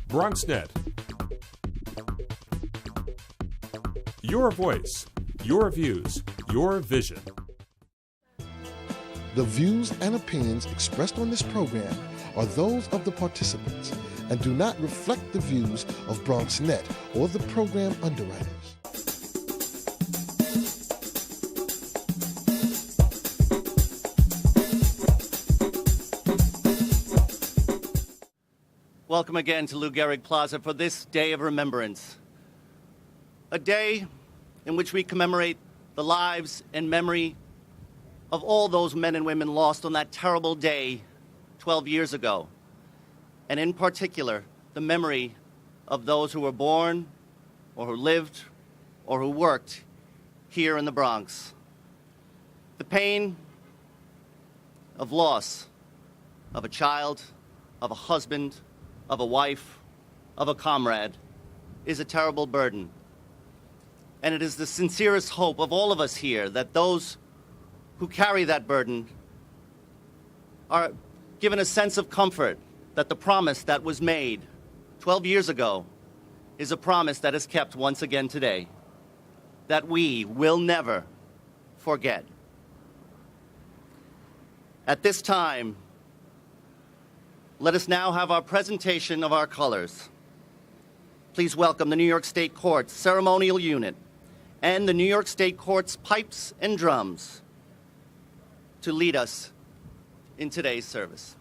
BronxNet. Your voice, your views, your vision. The views and opinions expressed on this program are those of the participants and do not reflect the views of BronxNet or the program underwriters. Welcome again to Lou Gehrig Plaza for this day of remembrance. A day in which we commemorate the lives and memory of all those men and women lost on that terrible day 12 years ago. And in particular, the memory of those who were born or who lived or who worked here in the Bronx. The pain of loss of a child, of a husband, of a wife, of a comrade, is a terrible burden. And it is the sincerest hope of all of us here that those who carry that burden are given a sense of comfort that the promise that was made 12 years ago is a promise that is kept once again today, that we will never forget. At this time, let us now have our presentation of our colors. Please welcome the New York State Court's Ceremonial Unit and the New York State Court's Pipes and Drums to lead us in today's service.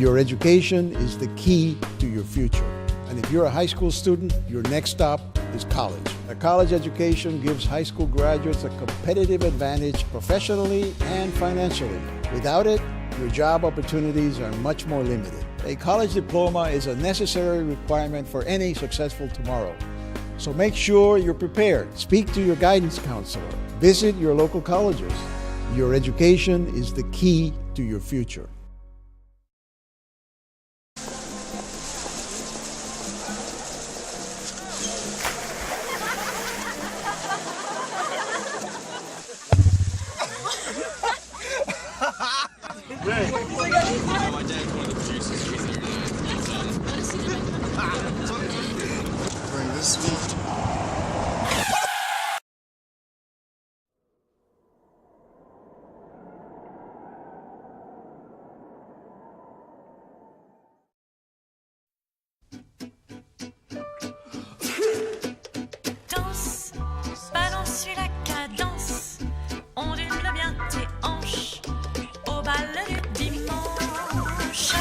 Your education is the key to your future. And if you're a high school student, your next stop is college. A college education gives high school graduates a competitive advantage professionally and financially. Without it, your job opportunities are much more limited. A college diploma is a necessary requirement for any successful tomorrow. So make sure you're prepared. Speak to your guidance counselor. Visit your local colleges. Your education is the key to your future. My dad's one of the producers. Bring this sweet. Danse, balance la cadence, ondule bien tes hanches au bal du dimanche.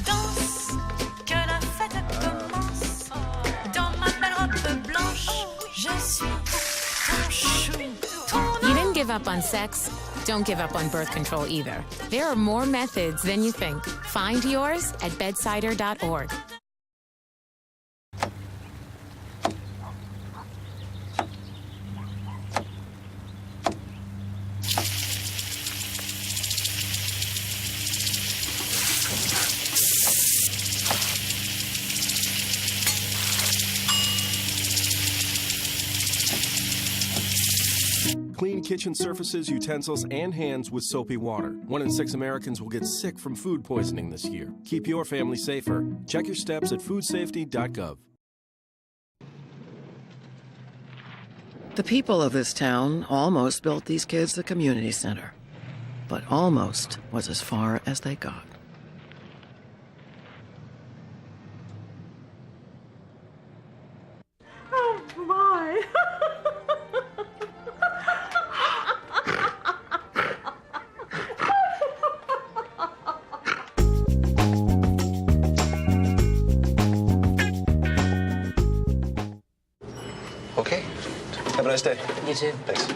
Danse, que la fête commence. Dans ma belle robe blanche, je suis ton chou. You didn't give up on sex. Don't give up on birth control either. There are more methods than you think. Find yours at bedsider.org. Clean kitchen surfaces, utensils, and hands with soapy water. 1 in 6 Americans will get sick from food poisoning this year. Keep your family safer. Check your steps at foodsafety.gov. The people of this town almost built these kids a community center. But almost was as far as they got. Oh, my. Okay. Have a nice day. You too. Thanks.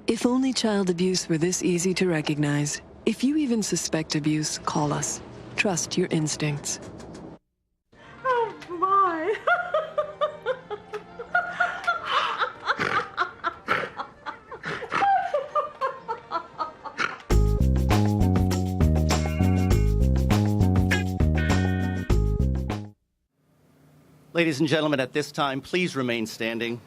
If only child abuse were this easy to recognize. If you even suspect abuse, call us. Trust your instincts. Oh, my. Ladies and gentlemen, at this time, please remain standing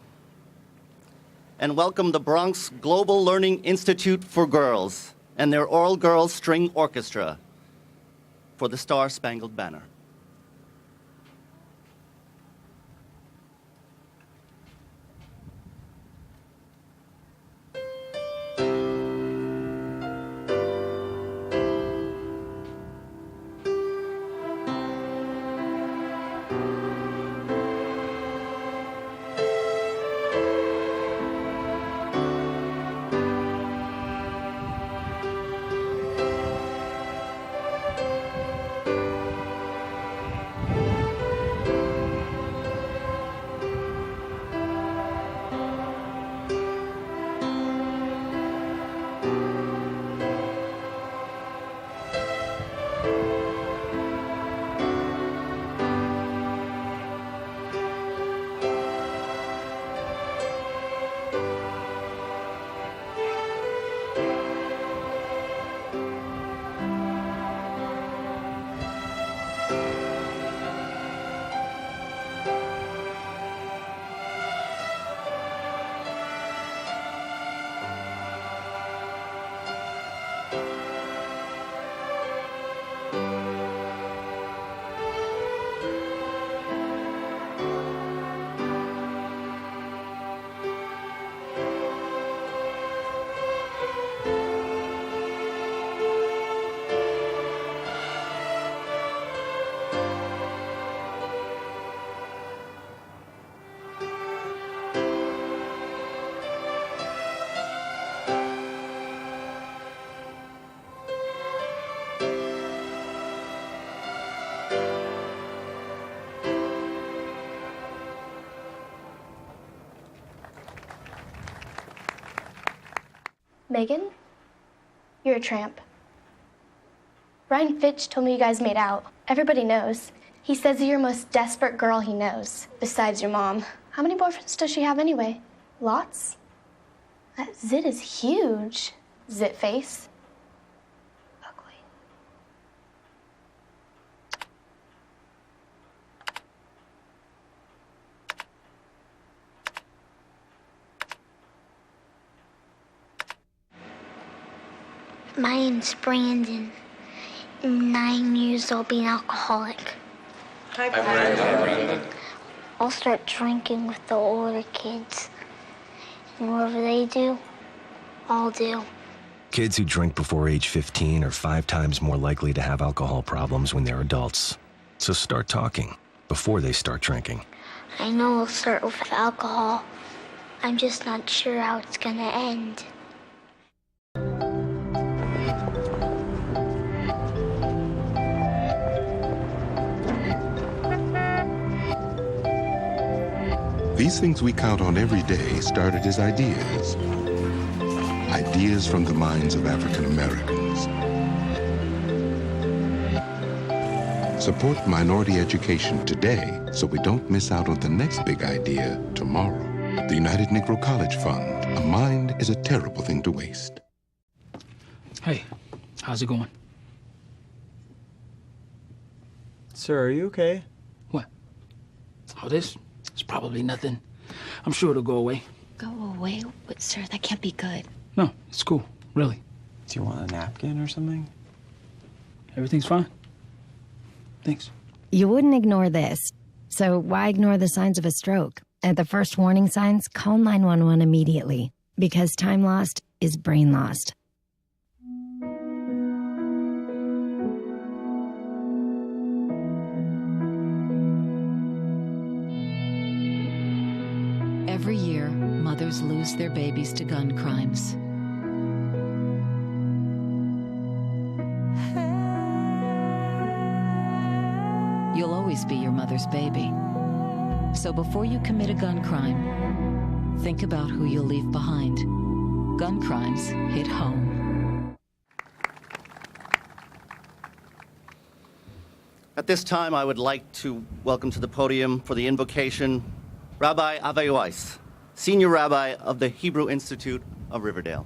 and welcome the Bronx Global Learning Institute for Girls and their All Girls String Orchestra for the Star-Spangled Banner. Megan? You're a tramp. Ryan Fitch told me you guys made out. Everybody knows. He says you're the most desperate girl he knows, besides your mom. How many boyfriends does she have anyway? Lots? That zit is huge. Zit face. Ugly. My name's Brandon. I'm 9 years old, being alcoholic. Hi, Brandon. I'll start drinking with the older kids. And whatever they do, I'll do. Kids who drink before age 15 are 5 times more likely to have alcohol problems when they're adults. So start talking before they start drinking. I know it'll start with alcohol. I'm just not sure how it's gonna end. These things we count on every day started as ideas. Ideas from the minds of African Americans. Support minority education today so we don't miss out on the next big idea tomorrow. The United Negro College Fund. A mind is a terrible thing to waste. Hey, how's it going? Sir, are you okay? What? Oh, this? It's probably nothing. I'm sure it'll go away. Go away? But, sir, that can't be good. No, it's cool. Really. Do you want a napkin or something? Everything's fine. Thanks. You wouldn't ignore this. So why ignore the signs of a stroke? At the first warning signs, call 911 immediately. Because time lost is brain lost. Every year, mothers lose their babies to gun crimes. You'll always be your mother's baby. So before you commit a gun crime, think about who you'll leave behind. Gun crimes hit home. At this time, I would like to welcome to the podium for the invocation Rabbi Avi Weiss, Senior Rabbi of the Hebrew Institute of Riverdale.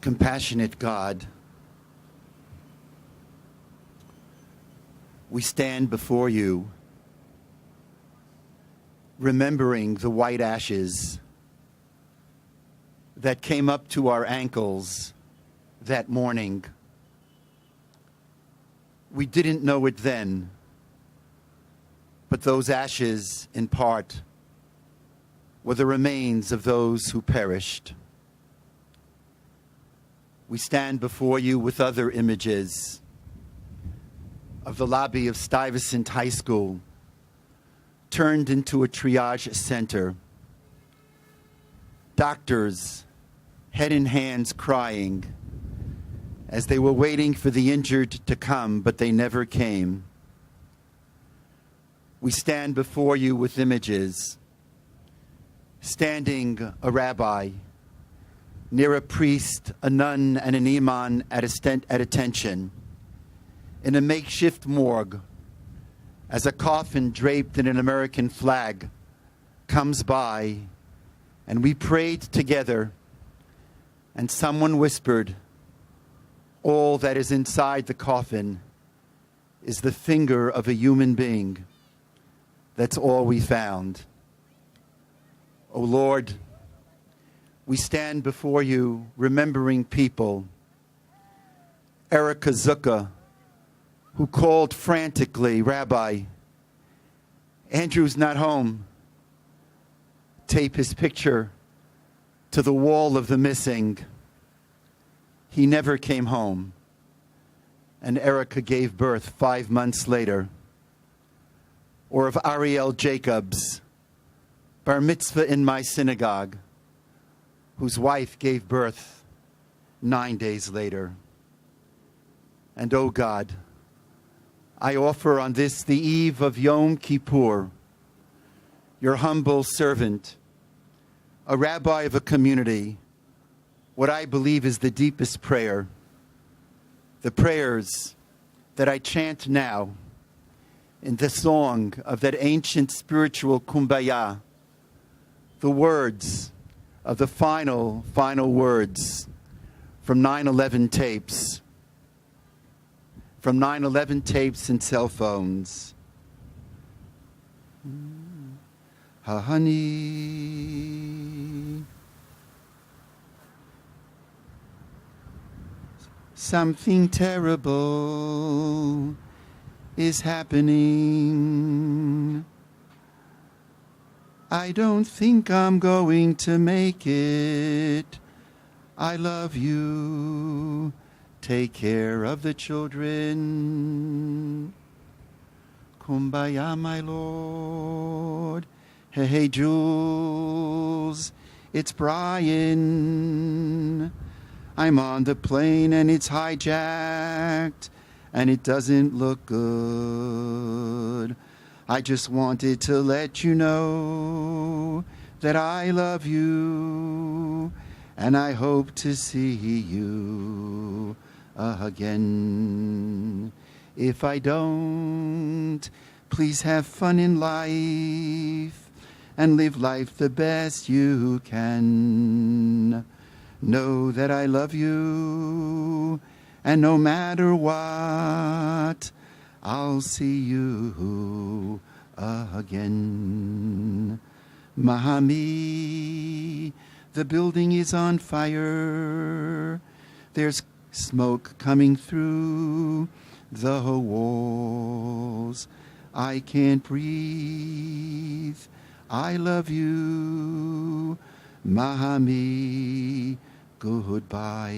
Compassionate God, we stand before you, remembering the white ashes that came up to our ankles that morning. We didn't know it then, but those ashes, in part, were the remains of those who perished. We stand before you with other images of the lobby of Stuyvesant High School, turned into a triage center. Doctors, head in hands, crying as they were waiting for the injured to come, but they never came. We stand before you with images, standing a rabbi near a priest, a nun, and an imam at attention, in a makeshift morgue, as a coffin draped in an American flag comes by, and we prayed together, and someone whispered, all that is inside the coffin is the finger of a human being. That's all we found. O Lord, we stand before you remembering people. Erica Zucca, who called frantically, Rabbi, Andrew's not home. Tape his picture to the wall of the missing. He never came home. And Erica gave birth 5 months later. Or of Ariel Jacobs, bar mitzvah in my synagogue, whose wife gave birth 9 days later. And O God, I offer on this, the eve of Yom Kippur, your humble servant, a rabbi of a community, what I believe is the deepest prayer, the prayers that I chant now in the song of that ancient spiritual kumbaya, the words of the final words from 9/11 tapes, from 9/11 tapes and cell phones. Honey, something terrible is happening. I don't think I'm going to make it. I love you. Take care of the children. Kumbaya, my Lord. Hey, hey, Jules. It's Brian. I'm on the plane and it's hijacked and it doesn't look good. I just wanted to let you know that I love you and I hope to see you again. If I don't, please have fun in life and live life the best you can. Know that I love you, and no matter what, I'll see you again. Mahami, the building is on fire. There's smoke coming through the walls. I can't breathe. I love you. Mahami, goodbye.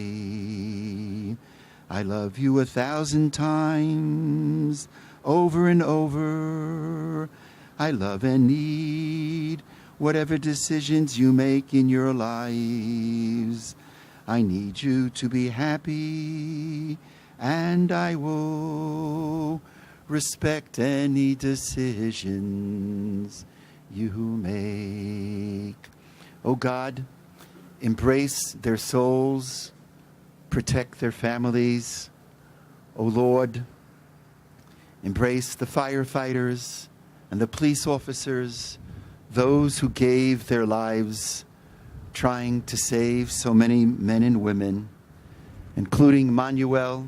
I love you 1,000 times, over and over. I love and need whatever decisions you make in your lives. I need you to be happy, and I will respect any decisions you make. Oh God, embrace their souls, protect their families. Oh Lord, embrace the firefighters and the police officers, those who gave their lives trying to save so many men and women, including Manuel,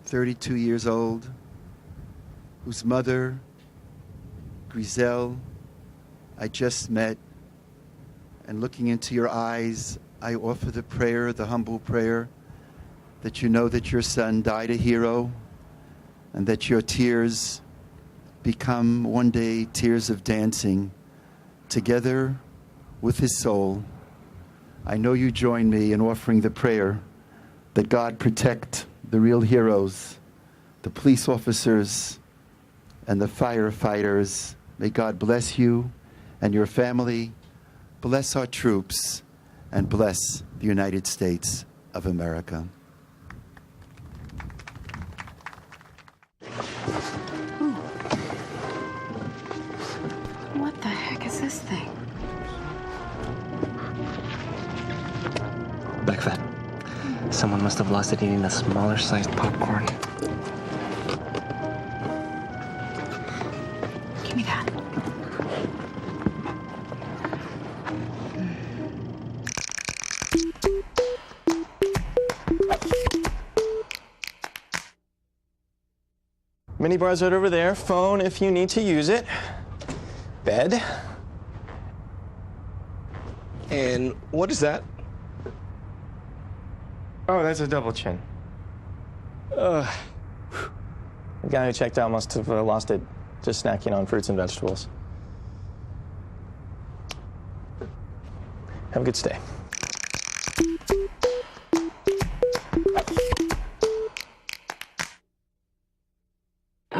32 years old, whose mother, Griselle, I just met. And looking into your eyes, I offer the prayer, the humble prayer, that you know that your son died a hero and that your tears become one day tears of dancing together with his soul. I know you join me in offering the prayer that God protect the real heroes, the police officers and the firefighters. May God bless you and your family, bless our troops, and bless the United States of America. What the heck is this thing? Back fat. Someone must have lost it eating the smaller sized popcorn. Give me that. Mini bar's right over there. Phone if you need to use it. Bed. And what is that? Oh, that's a double chin. The guy who checked out must have lost it just snacking on fruits and vegetables. Have a good stay.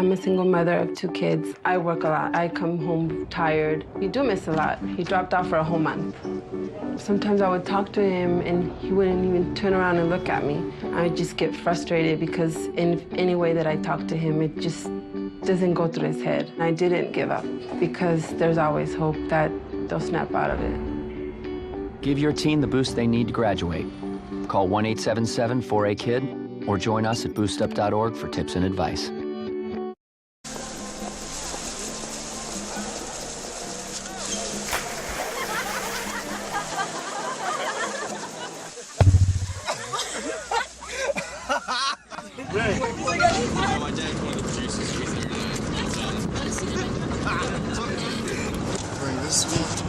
I'm a single mother of 2 kids. I work a lot. I come home tired. We do miss a lot. He dropped out for a whole month. Sometimes I would talk to him and he wouldn't even turn around and look at me. I would just get frustrated because in any way that I talk to him, it just doesn't go through his head. I didn't give up because there's always hope that they'll snap out of it. Give your teen the boost they need to graduate. Call 1-877-4A-KID or join us at boostup.org for tips and advice. My dad's one of the producers. He's there tonight. Bring this sweet.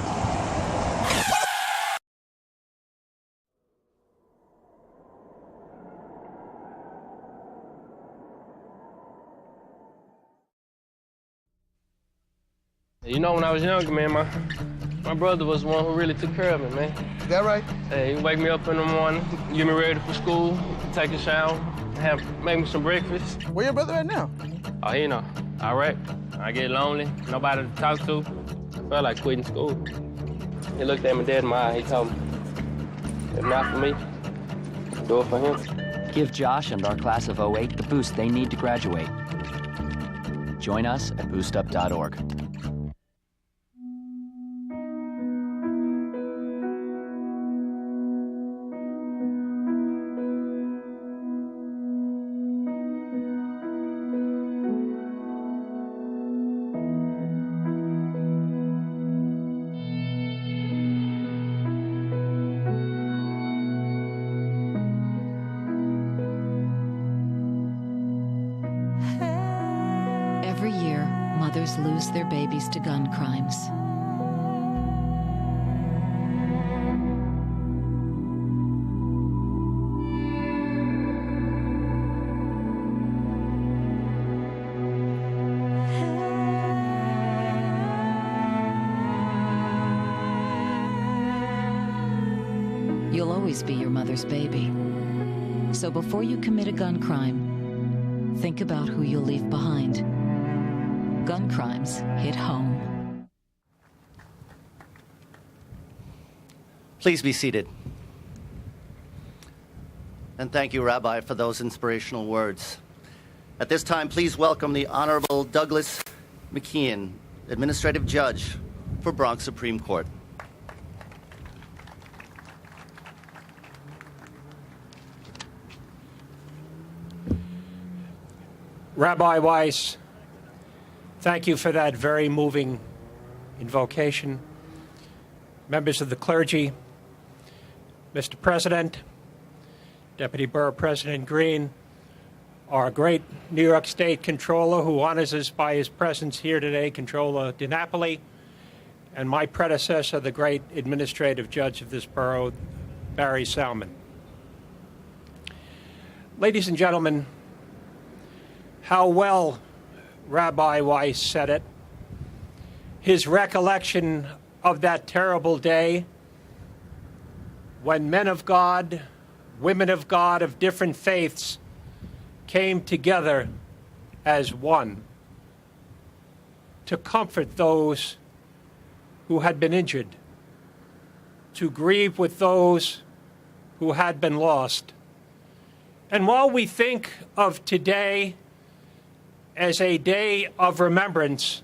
You know, when I was younger, man, my brother was the one who really took care of me, man. Is that right? Hey, he'd wake me up in the morning, get me ready for school, take a shower, make me some breakfast. Where your brother at now? Oh, you know, Iraq. I get lonely, nobody to talk to. I felt like quitting school. He looked at me dead in my eye. He told me, if not for me, do it for him. Give Josh and our class of 08 the boost they need to graduate. Join us at boostup.org. Every year, mothers lose their babies to gun crimes. You'll always be your mother's baby. So before you commit a gun crime, think about who you'll leave behind. Gun crimes hit home. Please be seated. And thank you, Rabbi, for those inspirational words. At this time, please welcome the Honorable Douglas McKeon, Administrative Judge for Bronx Supreme Court. Rabbi Weiss, thank you for that very moving invocation. Members of the clergy, Mr. President, Deputy Borough President Green, our great New York State Controller who honors us by his presence here today, Controller DiNapoli, and my predecessor, the great administrative judge of this borough, Barry Salmon. Ladies and gentlemen, how well Rabbi Weiss said it. His recollection of that terrible day when men of God, women of God of different faiths came together as one to comfort those who had been injured, to grieve with those who had been lost. And while we think of today as a day of remembrance,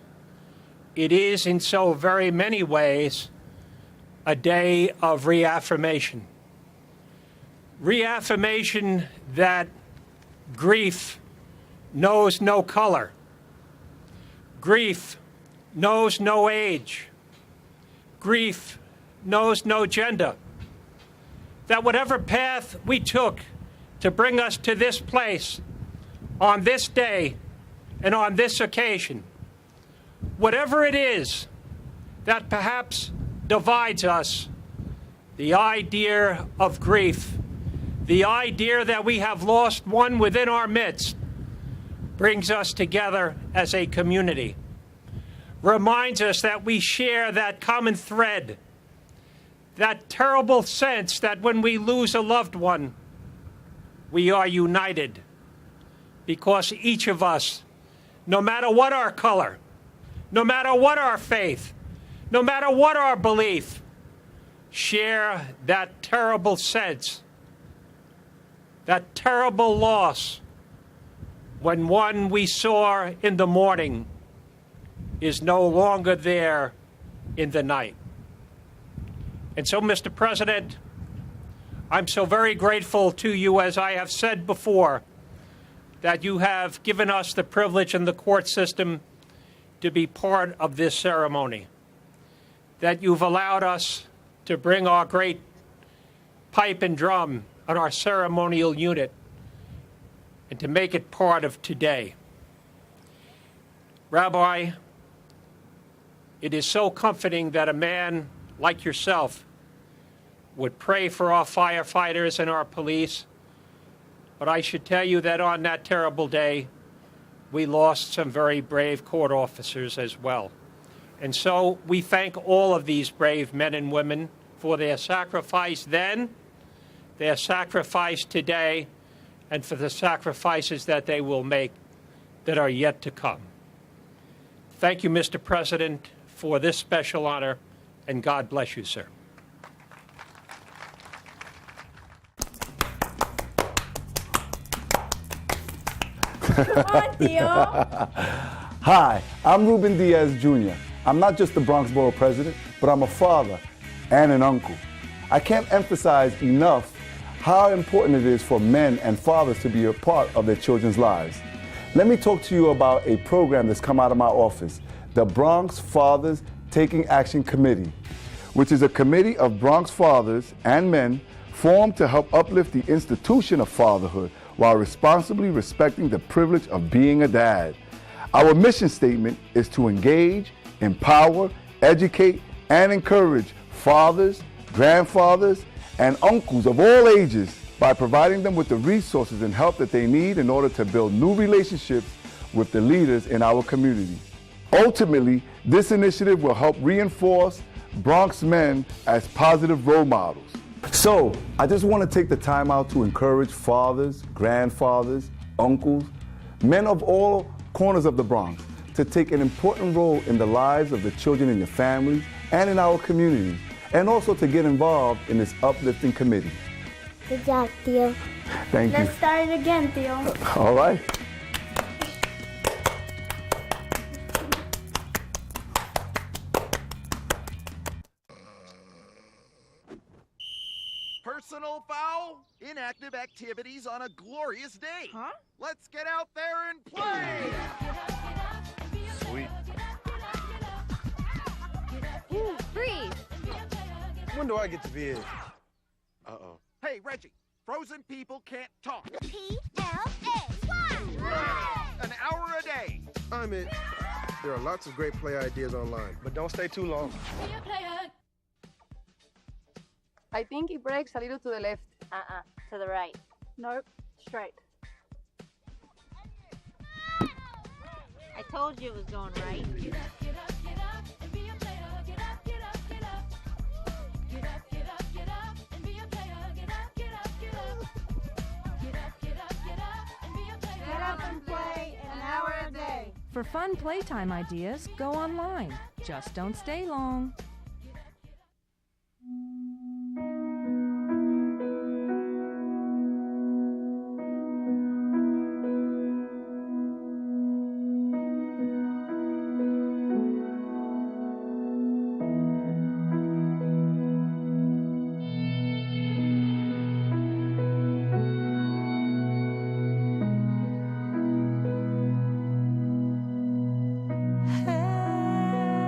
it is in so very many ways a day of reaffirmation. Reaffirmation that grief knows no color. Grief knows no age. Grief knows no gender. That whatever path we took to bring us to this place on this day and on this occasion, whatever it is that perhaps divides us, the idea of grief, the idea that we have lost one within our midst, brings us together as a community, reminds us that we share that common thread, that terrible sense that when we lose a loved one, we are united because each of us no matter what our color, no matter what our faith, no matter what our belief, share that terrible sense, that terrible loss when one we saw in the morning is no longer there in the night. And so, Mr. President, I'm so very grateful to you, as I have said before, that you have given us the privilege in the court system to be part of this ceremony, that you've allowed us to bring our great pipe and drum and our ceremonial unit and to make it part of today. Rabbi, it is so comforting that a man like yourself would pray for our firefighters and our police, but I should tell you that on that terrible day, we lost some very brave court officers as well. And so we thank all of these brave men and women for their sacrifice then, their sacrifice today, and for the sacrifices that they will make that are yet to come. Thank you, Mr. President, for this special honor, and God bless you, sir. Come on, Theo. Hi, I'm Ruben Diaz Jr. I'm not just the Bronx Borough president, but I'm a father and an uncle. I can't emphasize enough how important it is for men and fathers to be a part of their children's lives. Let me talk to you about a program that's come out of my office, the Bronx Fathers Taking Action Committee, which is a committee of Bronx fathers and men formed to help uplift the institution of fatherhood while responsibly respecting the privilege of being a dad. Our mission statement is to engage, empower, educate, and encourage fathers, grandfathers, and uncles of all ages by providing them with the resources and help that they need in order to build new relationships with the leaders in our community. Ultimately, this initiative will help reinforce Bronx men as positive role models. So, I just want to take the time out to encourage fathers, grandfathers, uncles, men of all corners of the Bronx to take an important role in the lives of the children in your families and in our communities, and also to get involved in this uplifting committee. Good job, Theo. Thank you. Let's start it again, Theo. All right. Personal foul, inactive activities on a glorious day. Huh? Let's get out there and play! Sweet. Ooh, freeze! When do I get to be in? Uh-oh. Hey, Reggie, frozen people can't talk. P-L-A-Y! An hour a day. I'm in. There are lots of great play ideas online, but don't stay too long. I think it breaks a little to the left. To the right. Nope, straight. I told you it was going right. Get up and play an hour a day. For fun playtime ideas, go online. Just don't stay long.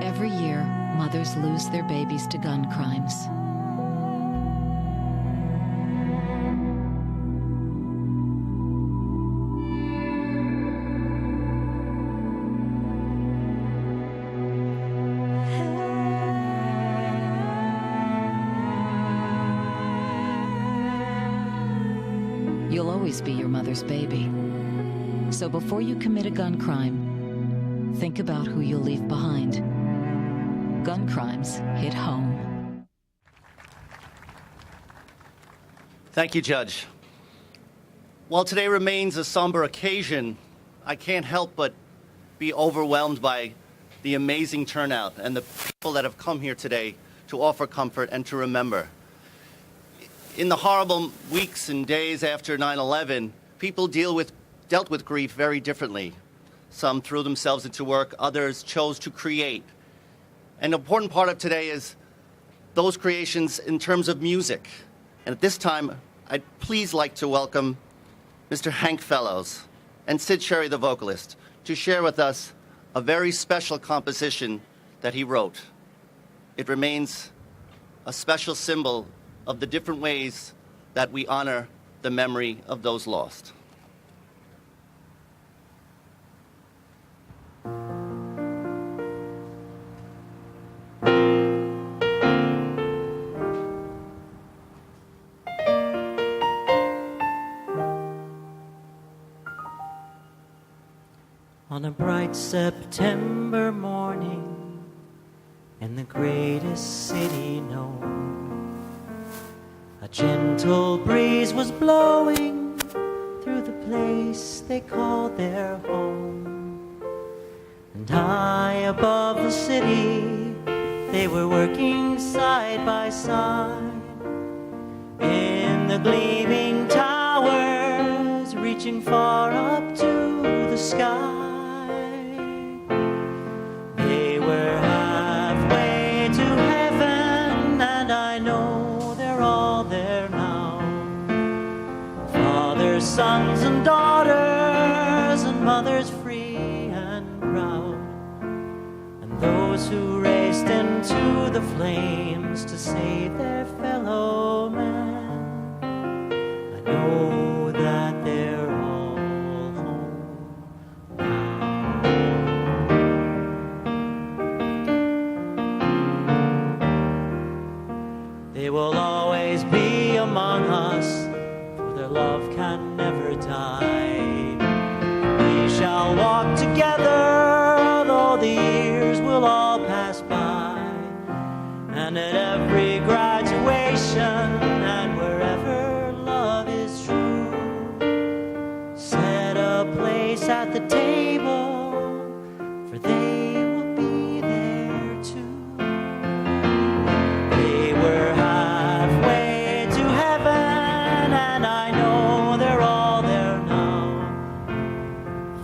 Every year, mothers lose their babies to gun crimes. You'll always be your mother's baby. So before you commit a gun crime, think about who you'll leave behind. Gun crimes hit home. Thank you, Judge. While today remains a somber occasion, I can't help but be overwhelmed by the amazing turnout and the people that have come here today to offer comfort and to remember. In the horrible weeks and days after 9/11, people dealt with grief very differently. Some threw themselves into work, others chose to create. An important part of today is those creations in terms of music. And at this time, I'd please like to welcome Mr. Hank Fellows and Sid Sherry, the vocalist, to share with us a very special composition that he wrote. It remains a special symbol of the different ways that we honor the memory of those lost. On a bright September morning in the greatest city known, a gentle breeze was blowing through the place they called their home. And high above the city, they were working side by side in the gleaming towers, reaching far up to the sky. They were halfway to heaven, and I know they're all there now. Fathers, sons, and daughters, and mothers free and proud, and those who raced into the flames to save their fellow man. I know that they're all home now. They will always be among us, for their love can never die. We shall walk together, though the years will all pass by. And at every graduation, and wherever love is true, set a place at the table, for they will be there too. They were halfway to heaven, and I know they're all there now.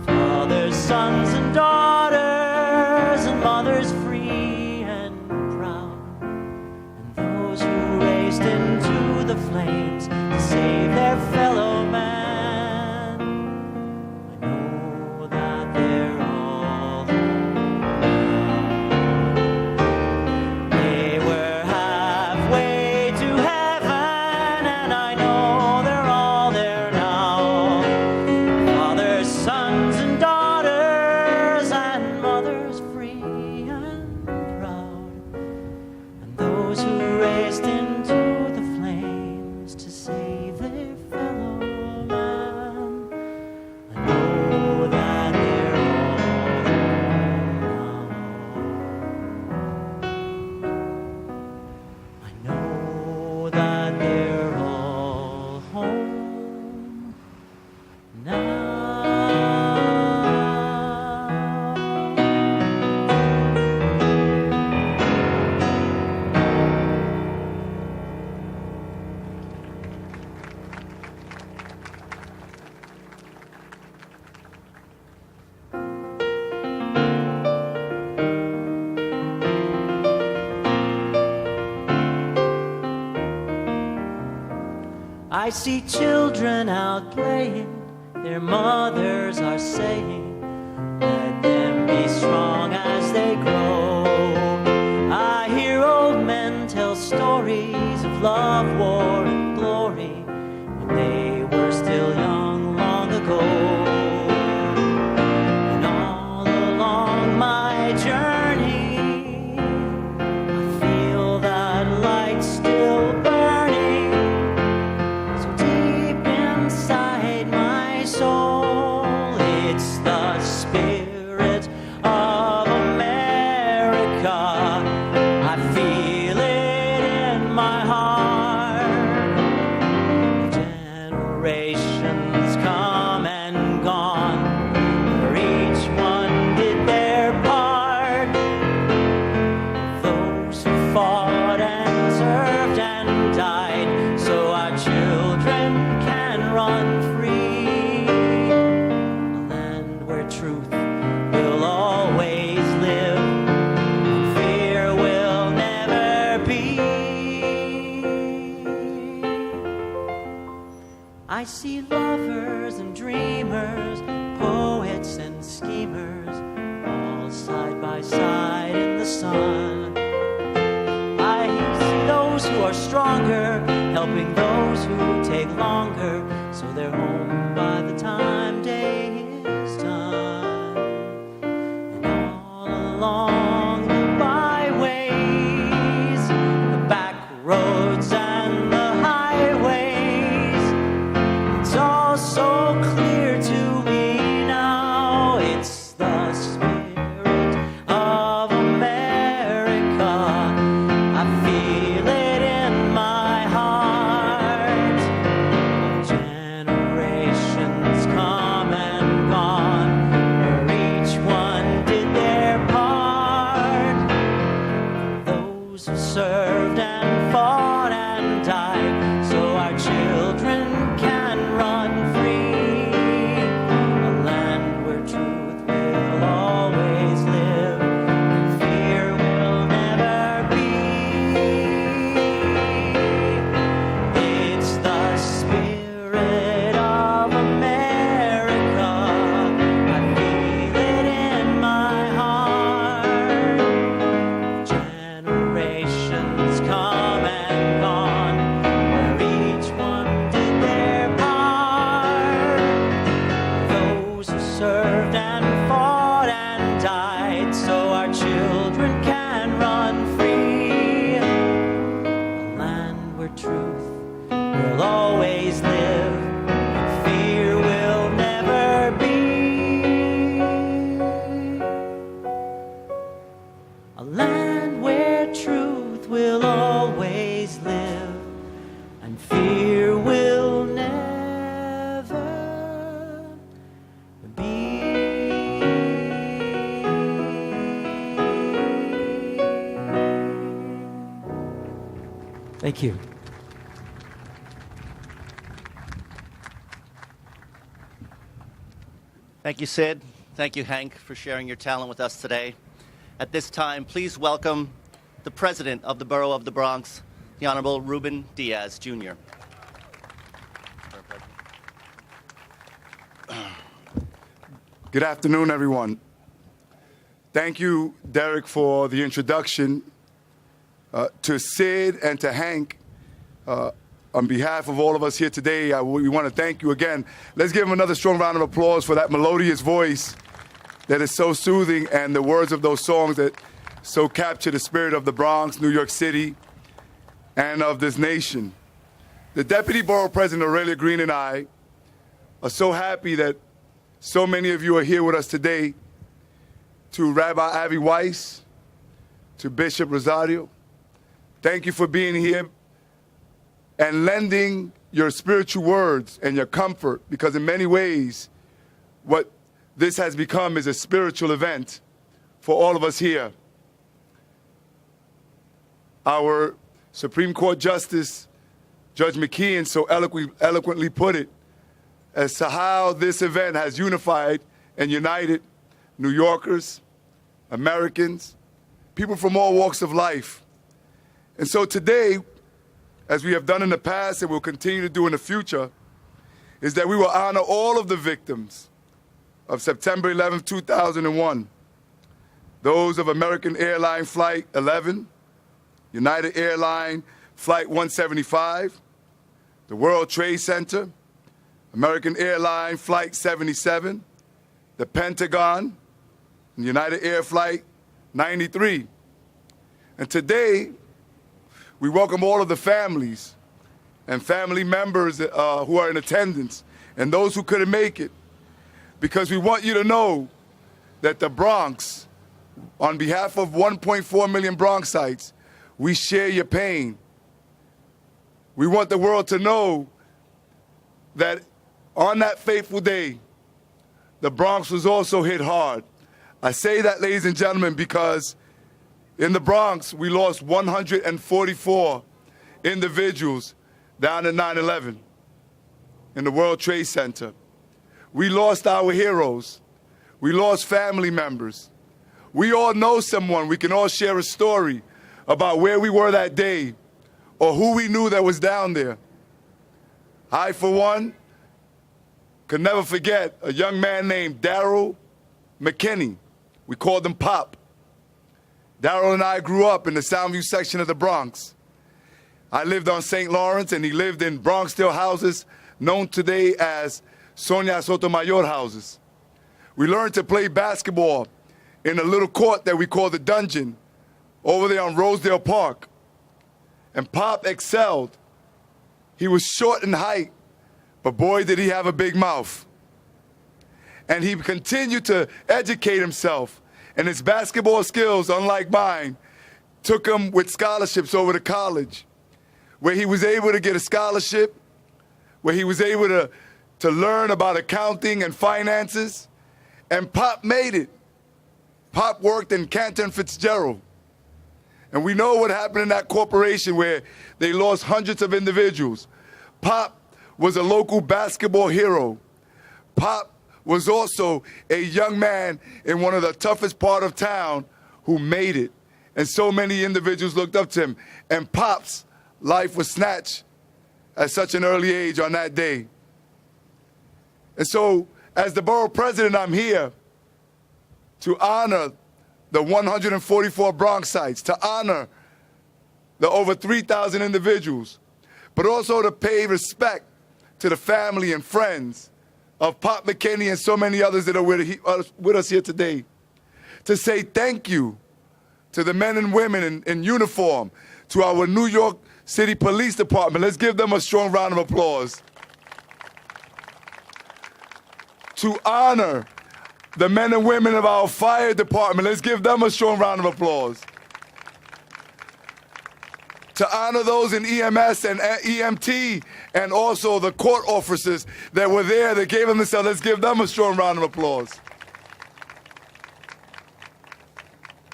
Fathers, sons, and daughters, and mothers free and proud, and those who raced into the flames to save their fellow man. I know that they're all home now. They were halfway to heaven, and I know they're all there now. Fathers, sons, and daughters, and mothers free and proud, and those who raced into the flames to save their fellow man. I know that they're all home now. I know that they're all home now. I see children out playing, their mothers are saying, let them be strong as they grow. I hear old men tell stories of love, war, and glory, when they were still young long ago. And all along my journey, I feel that light still burning, so deep inside my soul. It's the spirit I see lovers and dreamers, poets and schemers, all side by side in the sun. I see those who are stronger, helping those who take longer, so they're home by the time day is done. And all along the byways, the back roads and the highways, it's all so clear to me now. It's the spirit of America. I feel it in my heart. Generations come and gone, where each one did their part. Those who served and fought and died, so our children can run free. A land where truth will always live, and fear will never be. It's the spirit of America. I feel it in my heart. Generations come and gone, where each one did their part. Those who served and fought and died, so our children can run free. A land where truth will always live, and fear will never be. A land where truth will always live, and fear will never be. Thank you. Thank you, Sid. Thank you, Hank, for sharing your talent with us today. At this time, please welcome the president of the Borough of the Bronx, the Honorable Ruben Diaz, Jr. Good afternoon, everyone. Thank you, Derek, for the introduction. To Sid and to Hank, on behalf of all of us here today, we want to thank you again. Let's give him another strong round of applause for that melodious voice that is so soothing, and the words of those songs that so capture the spirit of the Bronx, New York City, and of this nation. The Deputy Borough President, Aurelia Green, and I are so happy that so many of you are here with us today. To Rabbi Weiss, to Bishop Rosario, thank you for being here and lending your spiritual words and your comfort, because in many ways, what this has become is a spiritual event for all of us here. Our Supreme Court Justice, Judge McKeon, so eloquently put it as to how this event has unified and united New Yorkers, Americans, people from all walks of life. And so today, as we have done in the past and will continue to do in the future, is that we will honor all of the victims of September 11, 2001. Those of American Airlines Flight 11, United Airlines Flight 175, the World Trade Center, American Airlines Flight 77, the Pentagon, and United Air Flight 93. And today, we welcome all of the families and family members who are in attendance and those who couldn't make it, because we want you to know that the Bronx, on behalf of 1.4 million Bronxites, we share your pain. We want the world to know that on that fateful day, the Bronx was also hit hard. I say that, ladies and gentlemen, because in the Bronx, we lost 144 individuals down at 9/11 in the World Trade Center. We lost our heroes. We lost family members. We all know someone. We can all share a story about where we were that day or who we knew that was down there. I, for one, could never forget a young man named Daryl McKinney. We called him Pop. Daryl and I grew up in the Soundview section of the Bronx. I lived on St. Lawrence, and he lived in Bronx-style houses known today as Sonia Sotomayor houses. We learned to play basketball in a little court that we called the Dungeon over there on Rosedale Park. And Pop excelled. He was short in height, but boy, did he have a big mouth. And he continued to educate himself, and his basketball skills, unlike mine, took him with scholarships over to college, where he was able to get a scholarship, where he was able to learn about accounting and finances, and Pop made it. Pop worked in Cantor and Fitzgerald. And we know what happened in that corporation where they lost hundreds of individuals. Pop was a local basketball hero. Pop was also a young man in one of the toughest part of town who made it. And so many individuals looked up to him. And Pop's life was snatched at such an early age on that day. And so, as the borough president, I'm here to honor the 144 Bronx sites, to honor the over 3,000 individuals, but also to pay respect to the family and friends of Pop McKinney and so many others that are with us here today. To say thank you to the men and women in uniform, to our New York City Police Department. Let's give them a strong round of applause. To honor the men and women of our fire department. Let's give them a strong round of applause. To honor those in EMS and EMT and also the court officers that were there that gave them themselves. Let's give them a strong round of applause.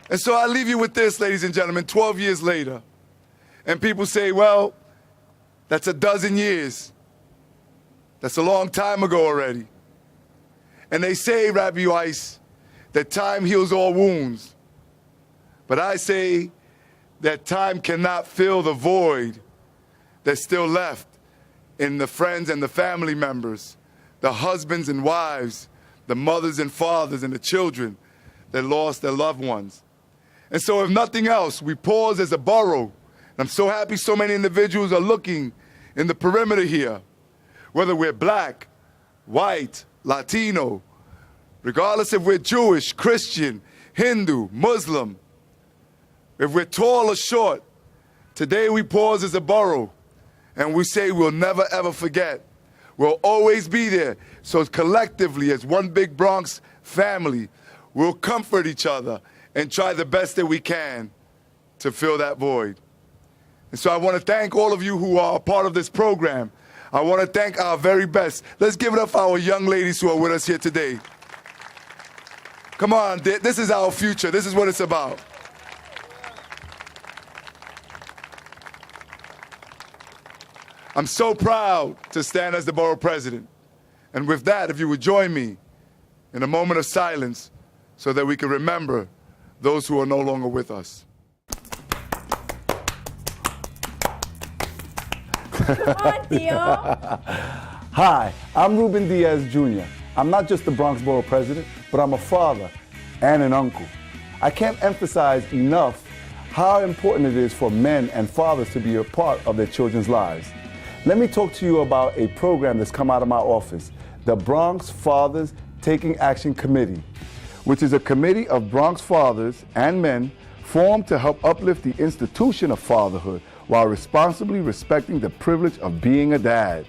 And so I leave you with this, ladies and gentlemen, 12 years later. And people say, well, that's a dozen years. That's a long time ago already. And they say, Rabbi Weiss, that time heals all wounds. But I say that time cannot fill the void that's still left in the friends and the family members, the husbands and wives, the mothers and fathers and the children that lost their loved ones. And so if nothing else, we pause as a borough. And I'm so happy so many individuals are looking in the perimeter here, whether we're black, white, Latino, regardless if we're Jewish, Christian, Hindu, Muslim, if we're tall or short. Today we pause as a borough and we say we'll never ever forget. We'll always be there. So collectively, as one big Bronx family, we'll comfort each other and try the best that we can to fill that void. And so I want to thank all of you who are a part of this program. I want to thank our very best. Let's give it up for our young ladies who are with us here today. Come on, this is our future. This is what it's about. I'm so proud to stand as the borough president. And with that, if you would join me in a moment of silence so that we can remember those who are no longer with us. Come on, Theo. Hi, I'm Ruben Diaz Jr. I'm not just the Bronx Borough President, but I'm a father and an uncle. I can't emphasize enough how important it is for men and fathers to be a part of their children's lives. Let me talk to you about a program that's come out of my office, the Bronx Fathers Taking Action Committee, which is a committee of Bronx fathers and men formed to help uplift the institution of fatherhood while responsibly respecting the privilege of being a dad.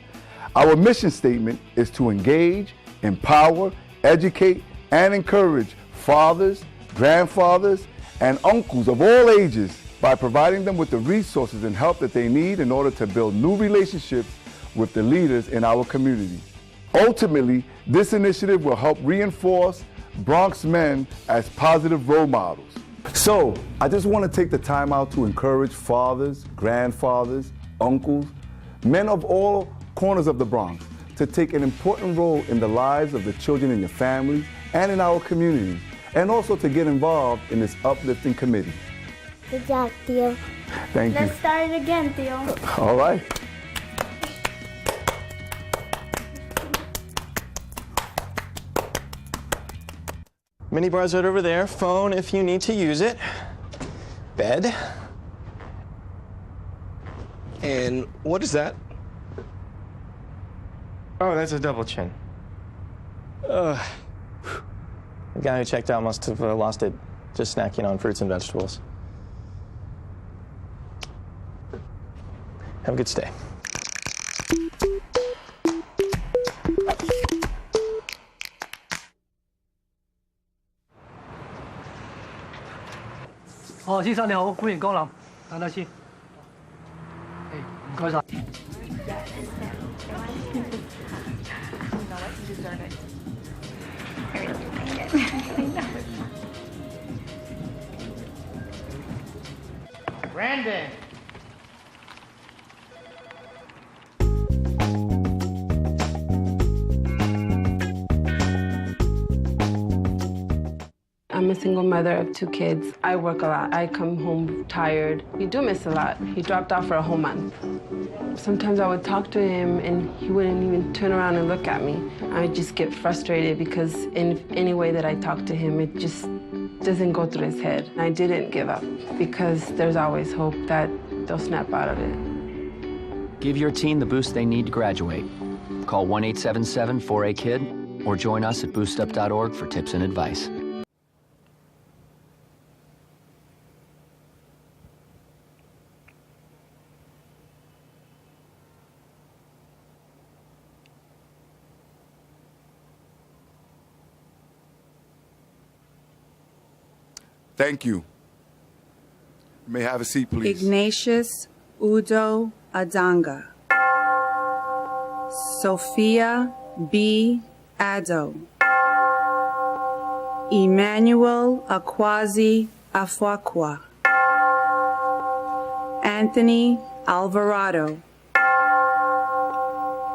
Our mission statement is to engage, empower, educate, and encourage fathers, grandfathers, and uncles of all ages by providing them with the resources and help that they need in order to build new relationships with the leaders in our community. Ultimately, this initiative will help reinforce Bronx men as positive role models. So, I just want to take the time out to encourage fathers, grandfathers, uncles, men of all corners of the Bronx to take an important role in the lives of the children in your families and in our communities, and also to get involved in this uplifting committee. Good job, Theo. Thank you. Let's start it again, Theo. All right. Mini bar's right over there. Phone if you need to use it. Bed. And what is that? Oh, that's a double chin. The guy who checked out must have lost it just snacking on fruits and vegetables. Have a good stay.先生你好，歡迎光臨，等等先。唔該晒。Brandon. I'm a single mother of 2 kids. I work a lot. I come home tired. We do miss a lot. He dropped off for a whole month. Sometimes I would talk to him and he wouldn't even turn around and look at me. I would just get frustrated because in any way that I talk to him, it just doesn't go through his head. I didn't give up because there's always hope that they'll snap out of it. Give your teen the boost they need to graduate. Call 1-877-4A-KID or join us at boostup.org for tips and advice. Thank you. You may have a seat, please. Ignatius Udo Adanga. Sophia B. Addo. Emmanuel Akwazi Afwakwa. Anthony Alvarado.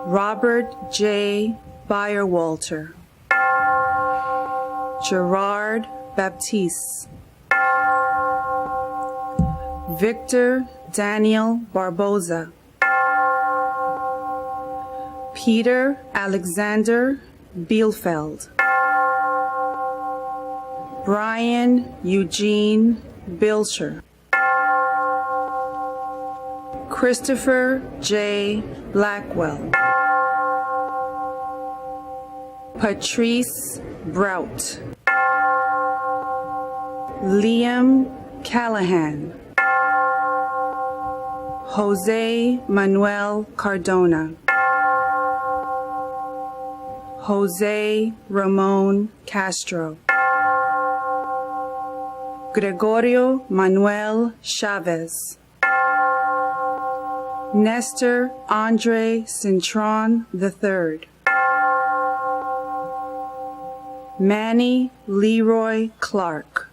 Robert J. Byerwalter. Gerard Baptiste. Victor Daniel Barboza. Peter Alexander Bielfeld. Brian Eugene Bilcher. Christopher J. Blackwell. Patrice Brout. Liam Callahan. Jose Manuel Cardona. Jose Ramon Castro. Gregorio Manuel Chavez. Nestor Andre Cintron III. Manny Leroy Clark.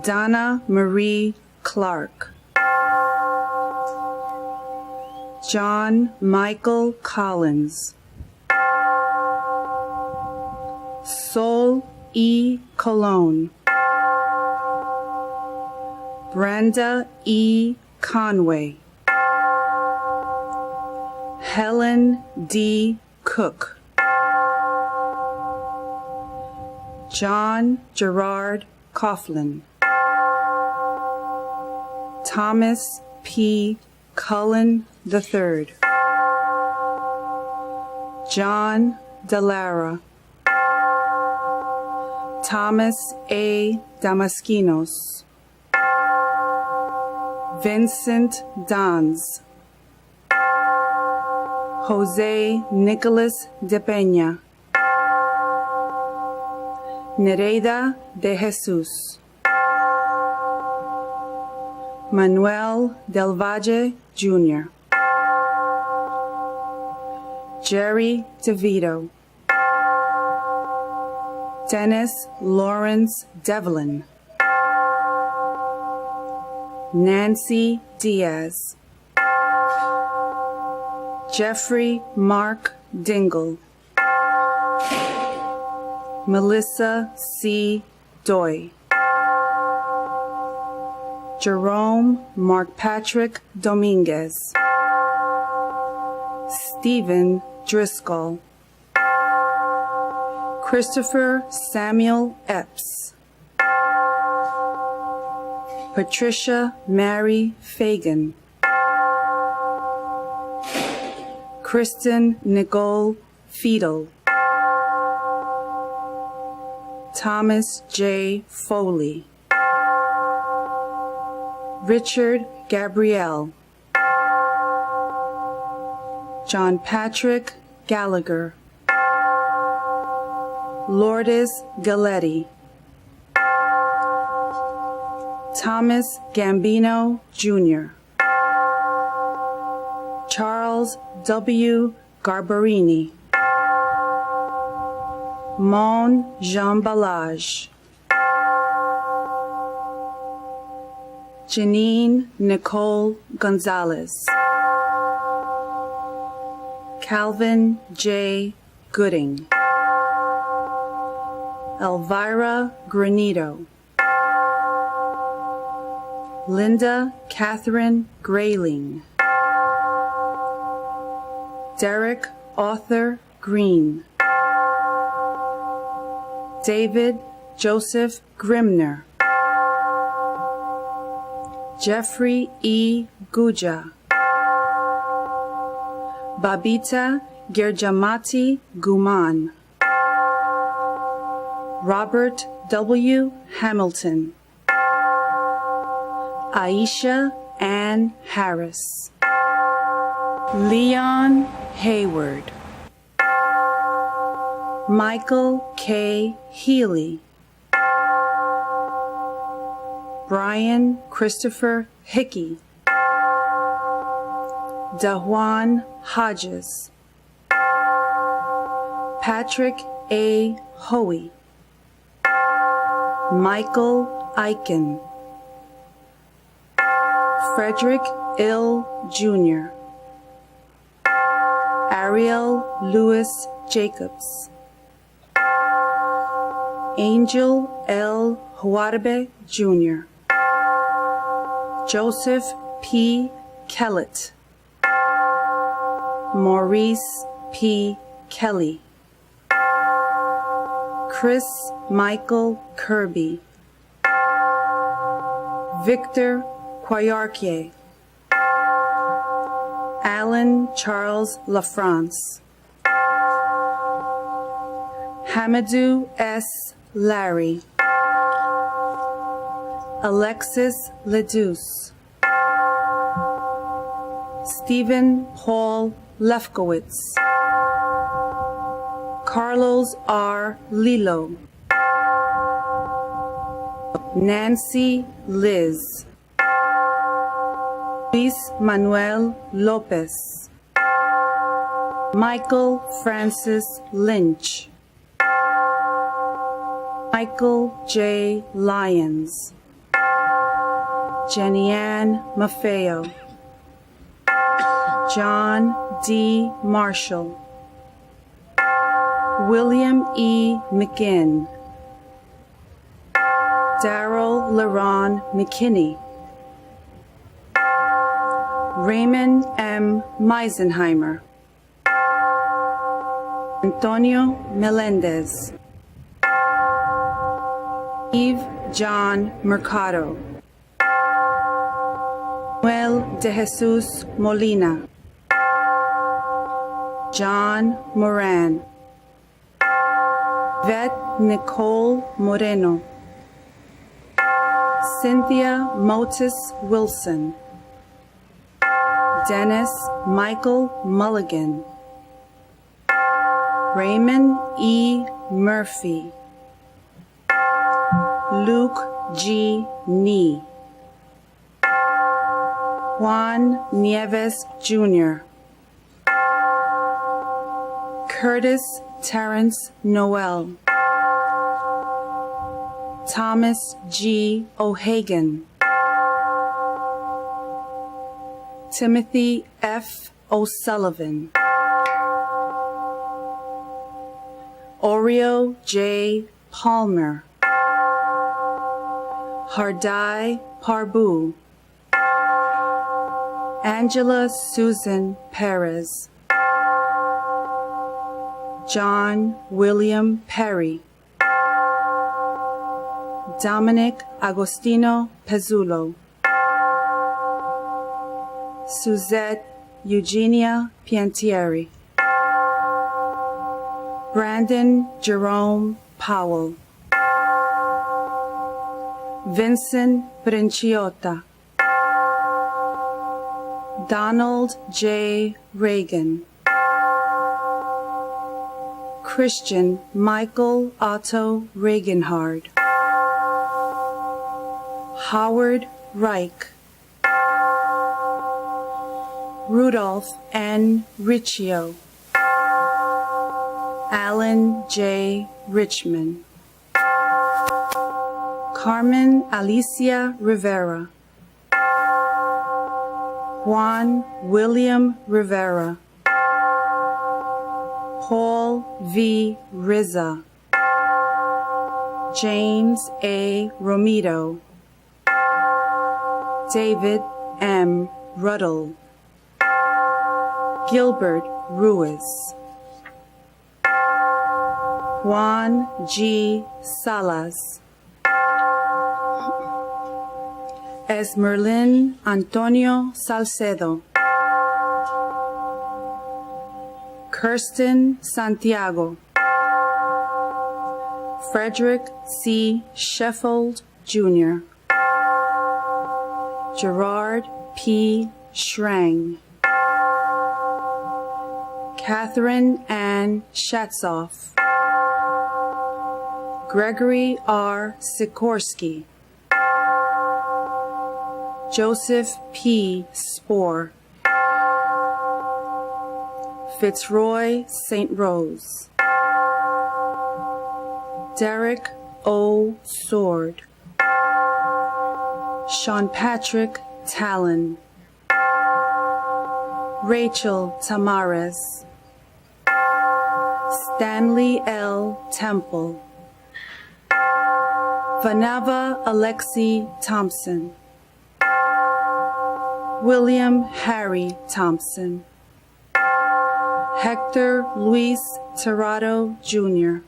Donna Marie Clark. John Michael Collins. Sol E. Colon. Brenda E. Conway. Helen D. Cook. John Gerard Coughlin. Thomas P. Cullen III. John Delara. Thomas A. Damaskinos. Vincent Dons. Jose Nicolas de Peña. Nereida de Jesus. Manuel Del Valle, Jr. Jerry DeVito. Dennis Lawrence Devlin. Nancy Diaz. Jeffrey Mark Dingle. Melissa C. Doy. Jerome Mark Patrick Dominguez. Stephen Driscoll. Christopher Samuel Epps, Patricia Mary Fagan, Kristen Nicole Fiedel, Thomas J. Foley, Richard Gabrielle, John Patrick Gallagher, Lourdes Galetti, Thomas Gambino Jr., Charles W. Garbarini, Mon Jean Balage, Janine Nicole Gonzalez, Calvin J. Gooding, Elvira Granito, Linda Catherine Grayling, Derek Arthur Green, David Joseph Grimner, Jeffrey E. Guja, Babita Gerjamati Guman, Robert W. Hamilton, Aisha Ann Harris, Leon Hayward, Michael K. Healy, Brian Christopher Hickey, Dajuan Hodges, Patrick A. Hoey, Michael Eichen, Frederick Ill Jr., Ariel Lewis Jacobs, Angel L. Huarbe Jr., Joseph P. Kellett, Maurice P. Kelly, Chris Michael Kirby, Victor Quayarquier, Alan Charles LaFrance, Hamadou S. Larry, Alexis Ledouce, Stephen Paul Lefkowitz, Carlos R. Lilo, Nancy Liz, Luis Manuel Lopez, Michael Francis Lynch, Michael J. Lyons, Jenny Ann Maffeo, John D. Marshall, William E. McGinn, Darrell LaRon McKinney, Raymond M. Meisenheimer, Antonio Melendez, Eve John Mercado, Manuel de Jesus Molina, John Moran, Vet Nicole Moreno, Cynthia Motis Wilson, Dennis Michael Mulligan, Raymond E. Murphy, Luke G. Nee, Juan Nieves Jr., Curtis Terrence Noel, Thomas G. O'Hagan, Timothy F. O'Sullivan, Oreo J. Palmer, Hardai Parbu, Angela Susan Perez, John William Perry, Dominic Agostino Pezzulo, Suzette Eugenia Piantieri, Brandon Jerome Powell, Vincent Princiotta, Donald J. Reagan, Christian Michael Otto Reaganhard, Howard Reich, Rudolph N. Riccio, Alan J. Richmond, Carmen Alicia Rivera, Juan William Rivera, Paul V. Rizza, James A. Romito, David M. Ruddle, Gilbert Ruiz, Juan G. Salas, Esmerlin Antonio Salcedo, Kirsten Santiago, Frederick C. Sheffield, Jr., Gerard P. Schrang, Catherine Ann Shatzoff, Gregory R. Sikorsky, Joseph P. Spoor, Fitzroy St. Rose, Derek O. Sword, Sean Patrick Talon, Rachel Tamares, Stanley L. Temple, Vanava Alexi Thompson, William Harry Thompson, Hector Luis Tirado Jr.,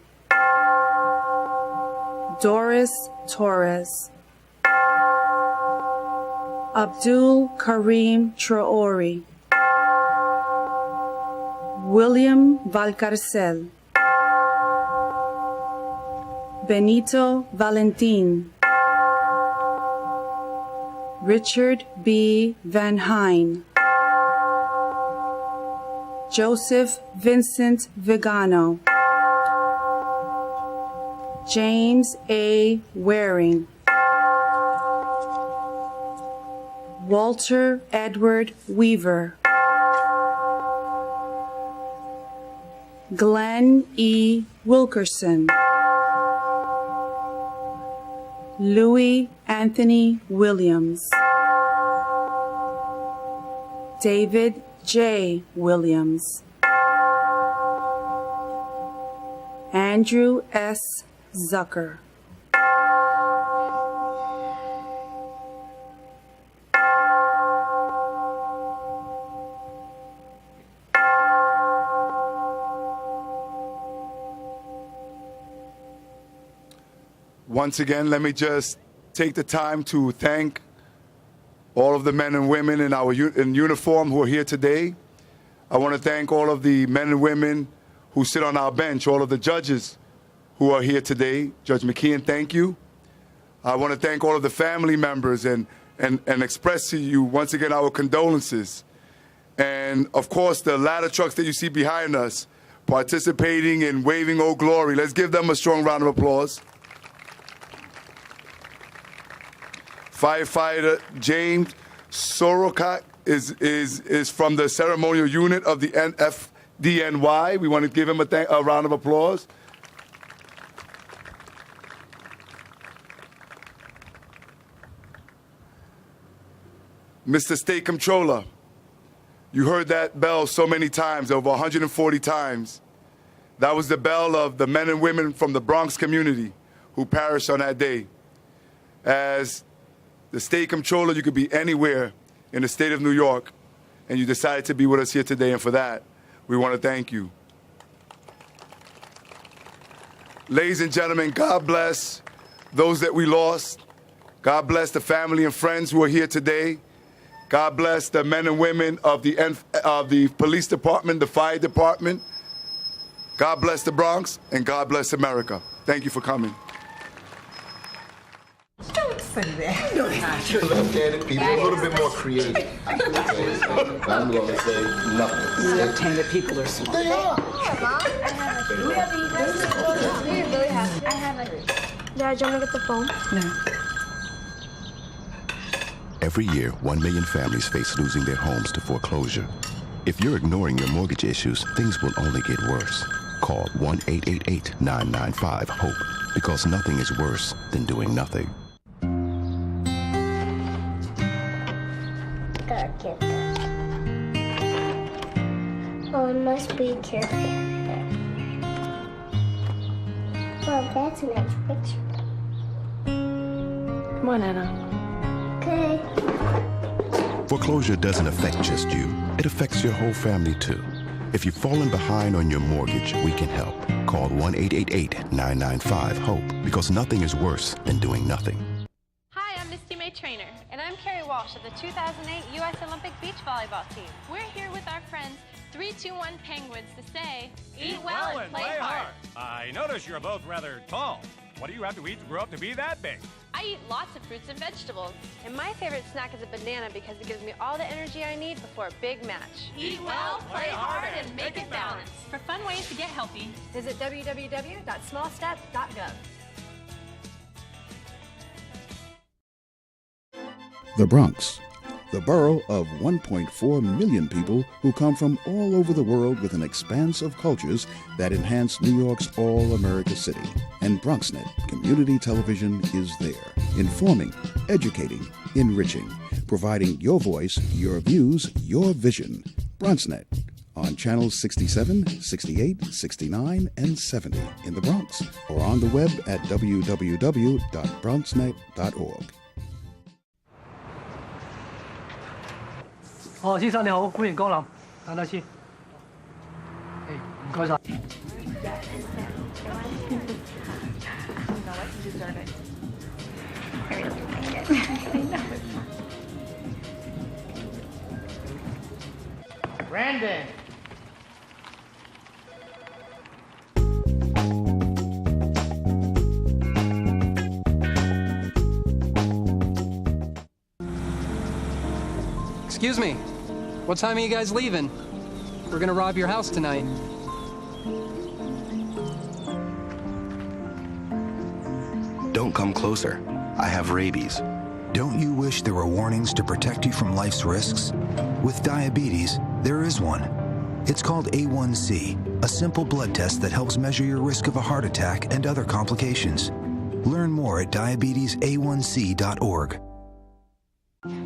Doris Torres, Abdul Karim Traore, William Valcarcel, Benito Valentin, Richard B. Van Hine, Joseph Vincent Vigano, James A. Waring, Walter Edward Weaver, Glenn E. Wilkerson, Louis Anthony Williams, David J. Williams, Andrew S. Zucker, Once again, let me just take the time to thank all of the men and women in uniform who are here today. I want to thank all of the men and women who sit on our bench, all of the judges who are here today. Judge McKeon, thank you. I want to thank all of the family members and express to you once again our condolences. And of course, the ladder trucks that you see behind us participating in waving Old Glory. Let's give them a strong round of applause. Firefighter James Sorokak is from the ceremonial unit of the NFDNY. We want to give him a round of applause. Mr. State Comptroller, you heard that bell so many times, over 140 times. That was the bell of the men and women from the Bronx community who perished on that day. As the State Comptroller, you could be anywhere in the state of New York, and you decided to be with us here today, and for that, we want to thank you. Ladies and gentlemen, God bless those that we lost. God bless the family and friends who are here today. God bless the men and women of the police department, the fire department. God bless the Bronx, and God bless America. Thank you for coming. Don't say that. You know that's true. Look at it, people. A little bit more creative. I'm going to say nothing. Left-handed people are smart. They are. Dad, do you want to get the phone? No. Every year, 1 million families face losing their homes to foreclosure. If you're ignoring your mortgage issues, things will only get worse. Call 1-888-995-HOPE, because nothing is worse than doing nothing. Gotta get that. Oh, I must be careful. Well, that's a nice picture. Come on, Anna. Okay. Foreclosure doesn't affect just you. It affects your whole family, too. If you've fallen behind on your mortgage, we can help. Call 1-888-995-HOPE, because nothing is worse than doing nothing. Hi, I'm Misty May Trainer. And I'm Carrie Walsh of the 2008 U.S. Olympic Beach Volleyball Team. We're here with our friends, 321 Penguins, to say, eat well and play hard. I notice you're both rather tall. What do you have to eat to grow up to be that big? I eat lots of fruits and vegetables. And my favorite snack is a banana because it gives me all the energy I need before a big match. Eat well, play hard, and make it balanced. For fun ways to get healthy, visit www.smallsteps.gov. The Bronx, the borough of 1.4 million people who come from all over the world with an expanse of cultures that enhance New York's all-America city. And BronxNet Community Television is there, informing, educating, enriching, providing your voice, your views, your vision. BronxNet on channels 67, 68, 69, and 70 in the Bronx, or on the web at www.bronxnet.org. 哦，先生你好，歡迎光臨，等等先。誒，唔該晒。Brandon. Excuse me. What time are you guys leaving? We're gonna rob your house tonight. Don't come closer. I have rabies. Don't you wish there were warnings to protect you from life's risks? With diabetes, there is one. It's called A1C, a simple blood test that helps measure your risk of a heart attack and other complications. Learn more at diabetesa1c.org.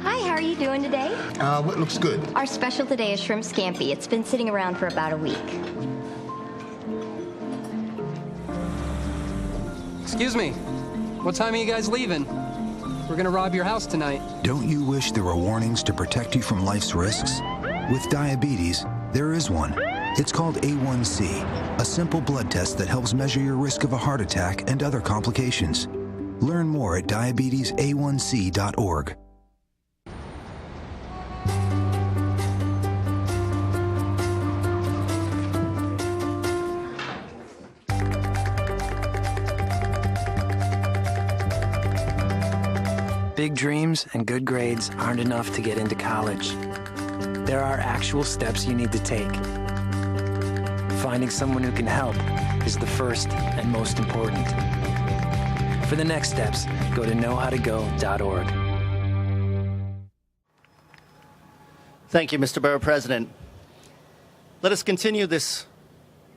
Hi, how are you doing today? What looks good? Our special today is shrimp scampi. It's been sitting around for about a week. Excuse me. What time are you guys leaving? We're gonna rob your house tonight. Don't you wish there were warnings to protect you from life's risks? With diabetes, there is one. It's called A1C, a simple blood test that helps measure your risk of a heart attack and other complications. Learn more at diabetesa1c.org. Big dreams and good grades aren't enough to get into college. There are actual steps you need to take. Finding someone who can help is the first and most important. For the next steps, go to knowhowtogo.org. Thank you, Mr. Borough President. Let us continue this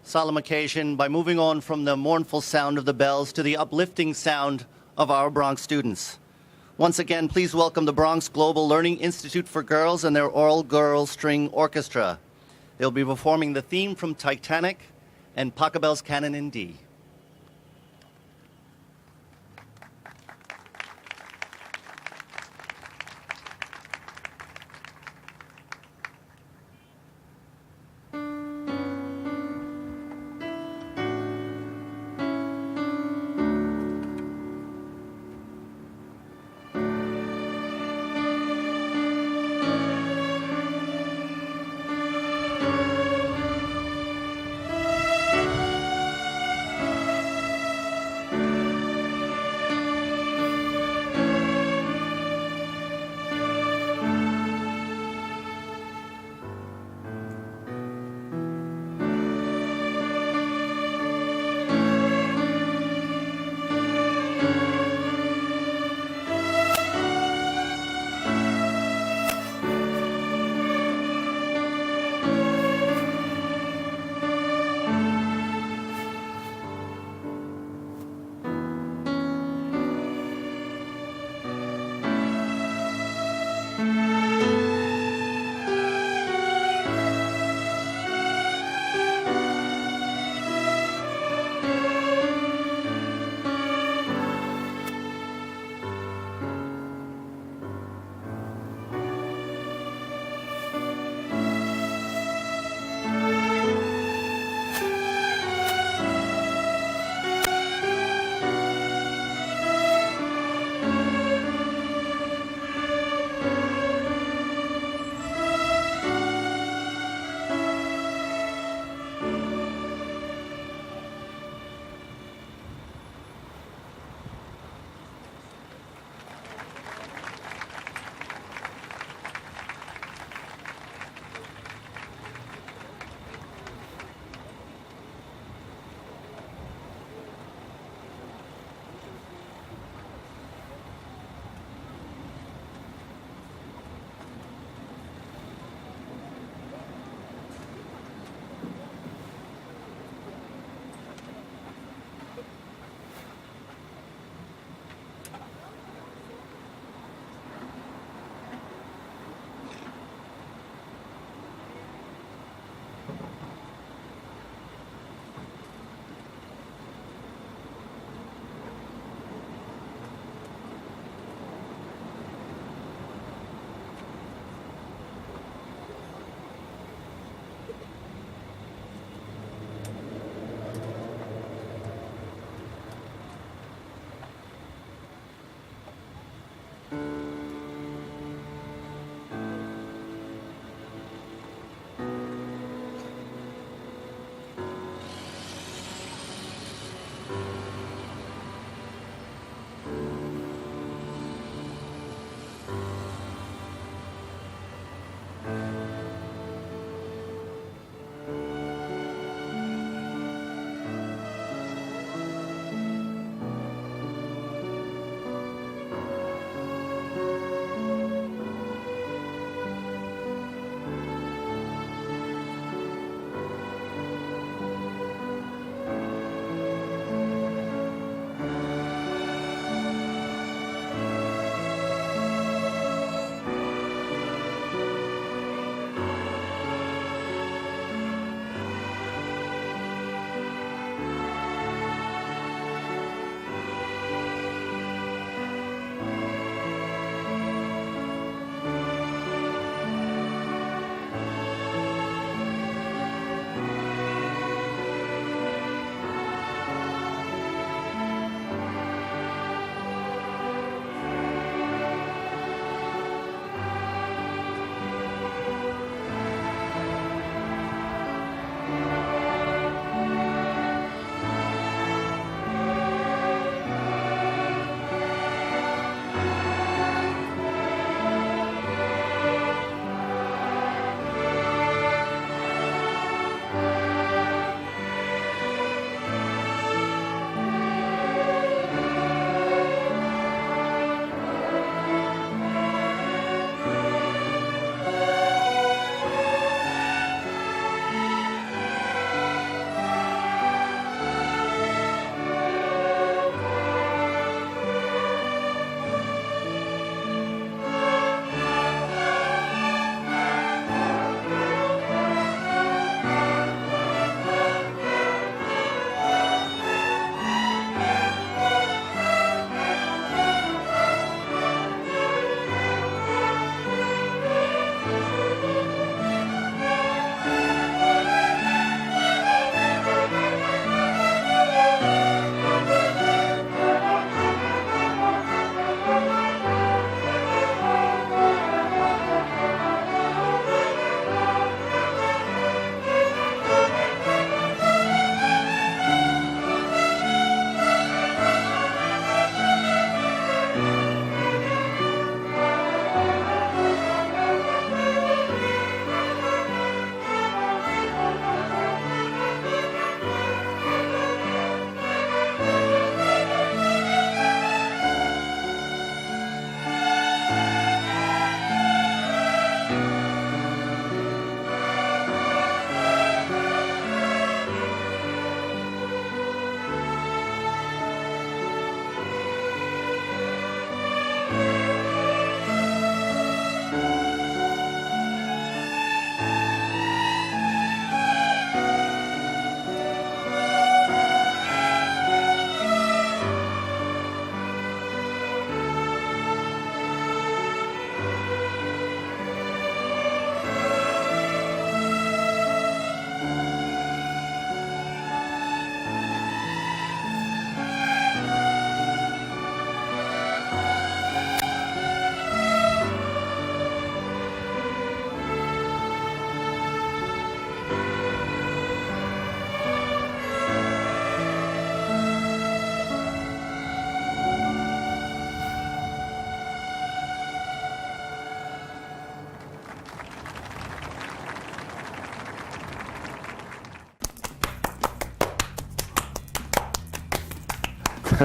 solemn occasion by moving on from the mournful sound of the bells to the uplifting sound of our Bronx students. Once again, please welcome the Bronx Global Learning Institute for Girls and their all-girl string orchestra. They'll be performing the theme from Titanic and Pachelbel's Canon in D.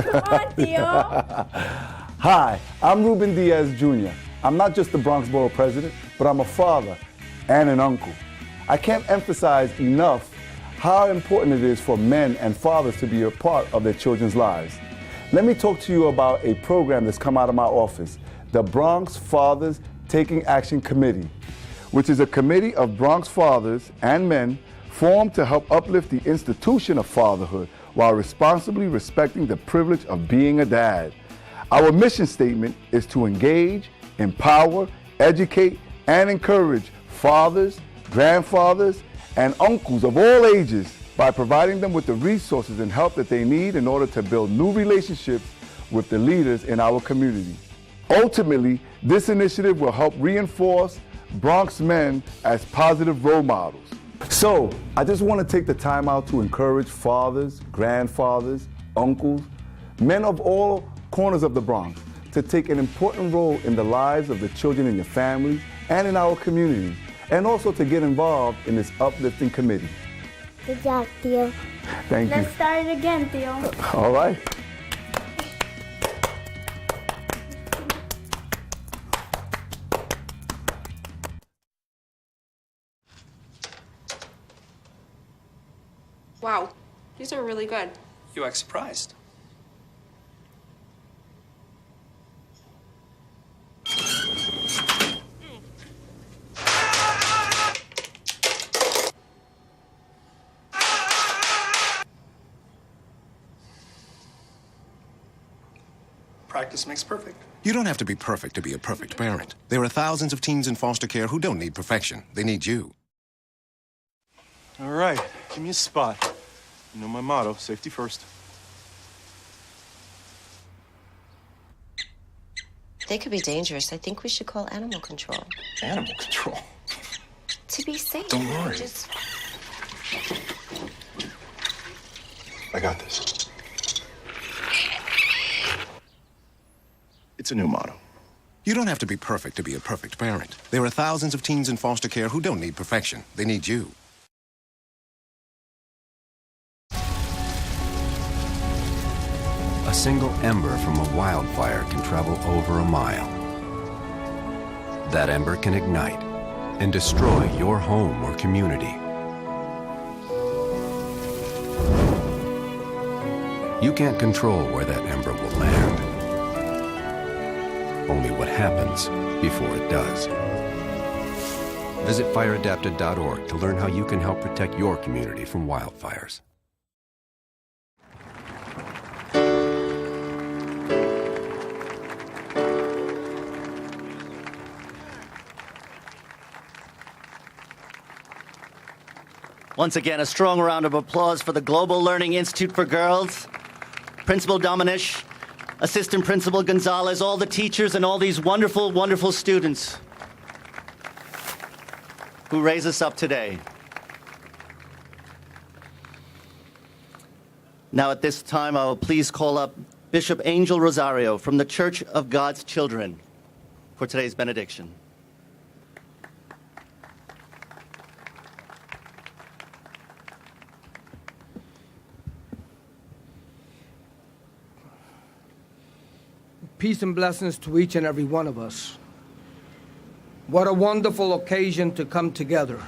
Come on, Theo. Hi, I'm Ruben Diaz Jr. I'm not just the Bronx Borough President, but I'm a father and an uncle. I can't emphasize enough how important it is for men and fathers to be a part of their children's lives. Let me talk to you about a program that's come out of my office, the Bronx Fathers Taking Action Committee, which is a committee of Bronx fathers and men formed to help uplift the institution of fatherhood while responsibly respecting the privilege of being a dad. Our mission statement is to engage, empower, educate, and encourage fathers, grandfathers, and uncles of all ages by providing them with the resources and help that they need in order to build new relationships with the leaders in our community. Ultimately, this initiative will help reinforce Bronx men as positive role models. So, I just want to take the time out to encourage fathers, grandfathers, uncles, men of all corners of the Bronx to take an important role in the lives of the children in your families and in our communities, and also to get involved in this uplifting committee. Good job, Theo. Thank you. Let's start it again, Theo. All right. Wow, these are really good. You act surprised. Practice makes perfect. You don't have to be perfect to be a perfect parent. There are thousands of teens in foster care who don't need perfection. They need you. All right, give me a spot. You know my motto, safety first. They could be dangerous. I think we should call animal control. Animal control? To be safe. Don't worry. Just... I got this. It's a new motto. You don't have to be perfect to be a perfect parent. There are thousands of teens in foster care who don't need perfection. They need you. A single ember from a wildfire can travel over a mile. That ember can ignite and destroy your home or community. You can't control where that ember will land. Only what happens before it does. Visit fireadapted.org to learn how you can help protect your community from wildfires. Once again, a strong round of applause for the Global Learning Institute for Girls, Principal Dominish, Assistant Principal Gonzalez, all the teachers, and all these wonderful, wonderful students who raise us up today. Now at this time, I will please call up Bishop Angel Rosario from the Church of God's Children for today's benediction. Peace and blessings to each and every one of us. What a wonderful occasion to come together.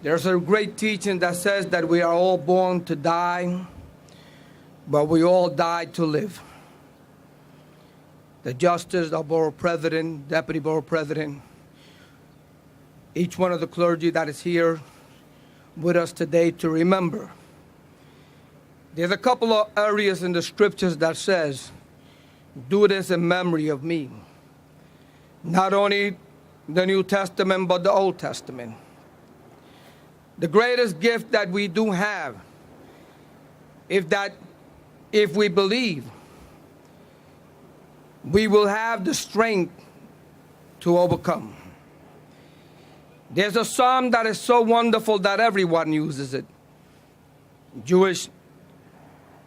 There's a great teaching that says that we are all born to die, but we all die to live. The justice, the borough president, deputy borough president, each one of the clergy that is here with us today to remember. There's a couple of areas in the scriptures that says, do this in memory of me. Not only the New Testament, but the Old Testament. The greatest gift that we do have is that if we believe, we will have the strength to overcome. There's a psalm that is so wonderful that everyone uses it. Jewish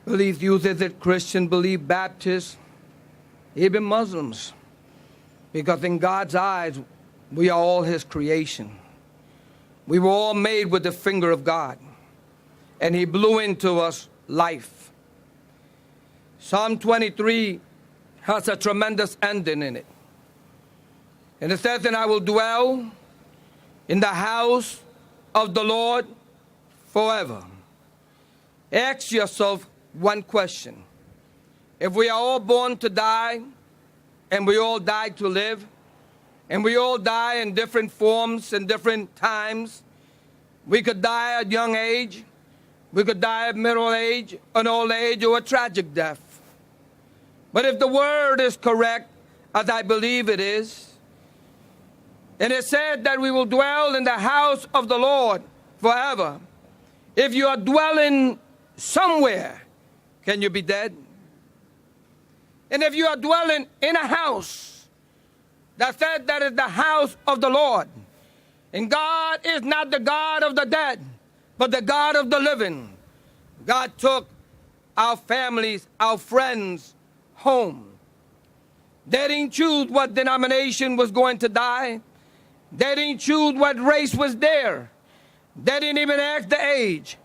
belief uses it, Christian belief, Baptists, even Muslims. Because in God's eyes, we are all his creation. We were all made with the finger of God. And he blew into us life. Psalm 23 has a tremendous ending in it. And it says, and I will dwell in the house of the Lord forever. Ask yourself one question. If we are all born to die, and we all die to live, and we all die in different forms and different times, we could die at young age, we could die at middle age, an old age, or a tragic death. But if the word is correct, as I believe it is, and it said that we will dwell in the house of the Lord forever. If you are dwelling somewhere, can you be dead? And if you are dwelling in a house that said that is the house of the Lord, and God is not the God of the dead, but the God of the living. God took our families, our friends home. They didn't choose what denomination was going to die. They didn't choose what race was there. They didn't even ask the age.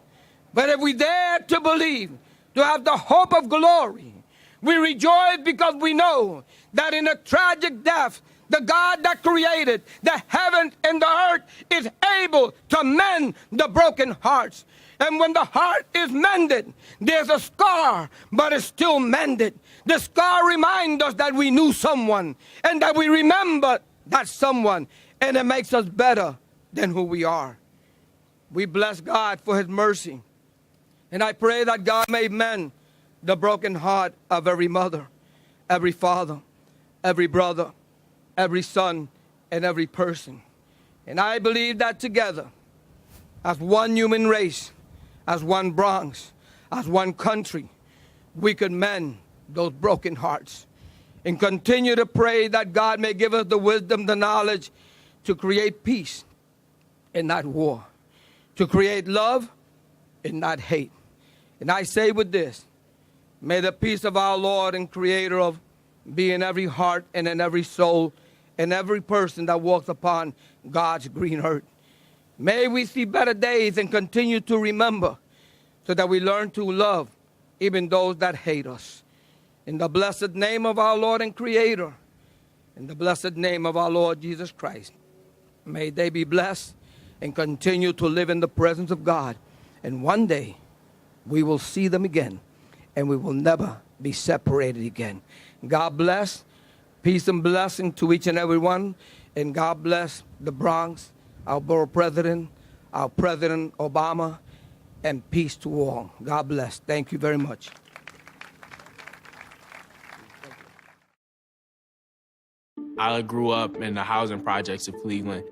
But if we dare to believe, to have the hope of glory, we rejoice because we know that in a tragic death, the God that created the heaven and the earth is able to mend the broken hearts. And when the heart is mended, there's a scar, but it's still mended. The scar reminds us that we knew someone and that we remember that someone, and it makes us better than who we are. We bless God for his mercy. And I pray that God may mend the broken heart of every mother, every father, every brother, every son, and every person. And I believe that together, as one human race, as one Bronx, as one country, we could mend those broken hearts and continue to pray that God may give us the wisdom, the knowledge to create peace and not war, to create love and not hate. And I say with this, may the peace of our Lord and Creator of be in every heart and in every soul and every person that walks upon God's green earth. May we see better days and continue to remember so that we learn to love even those that hate us. In the blessed name of our Lord and Creator, in the blessed name of our Lord Jesus Christ, may they be blessed and continue to live in the presence of God. And one day, we will see them again, and we will never be separated again. God bless, peace and blessing to each and every one, and God bless the Bronx, our borough president, our President Obama, and peace to all. God bless. Thank you very much. I grew up in the housing projects of Cleveland.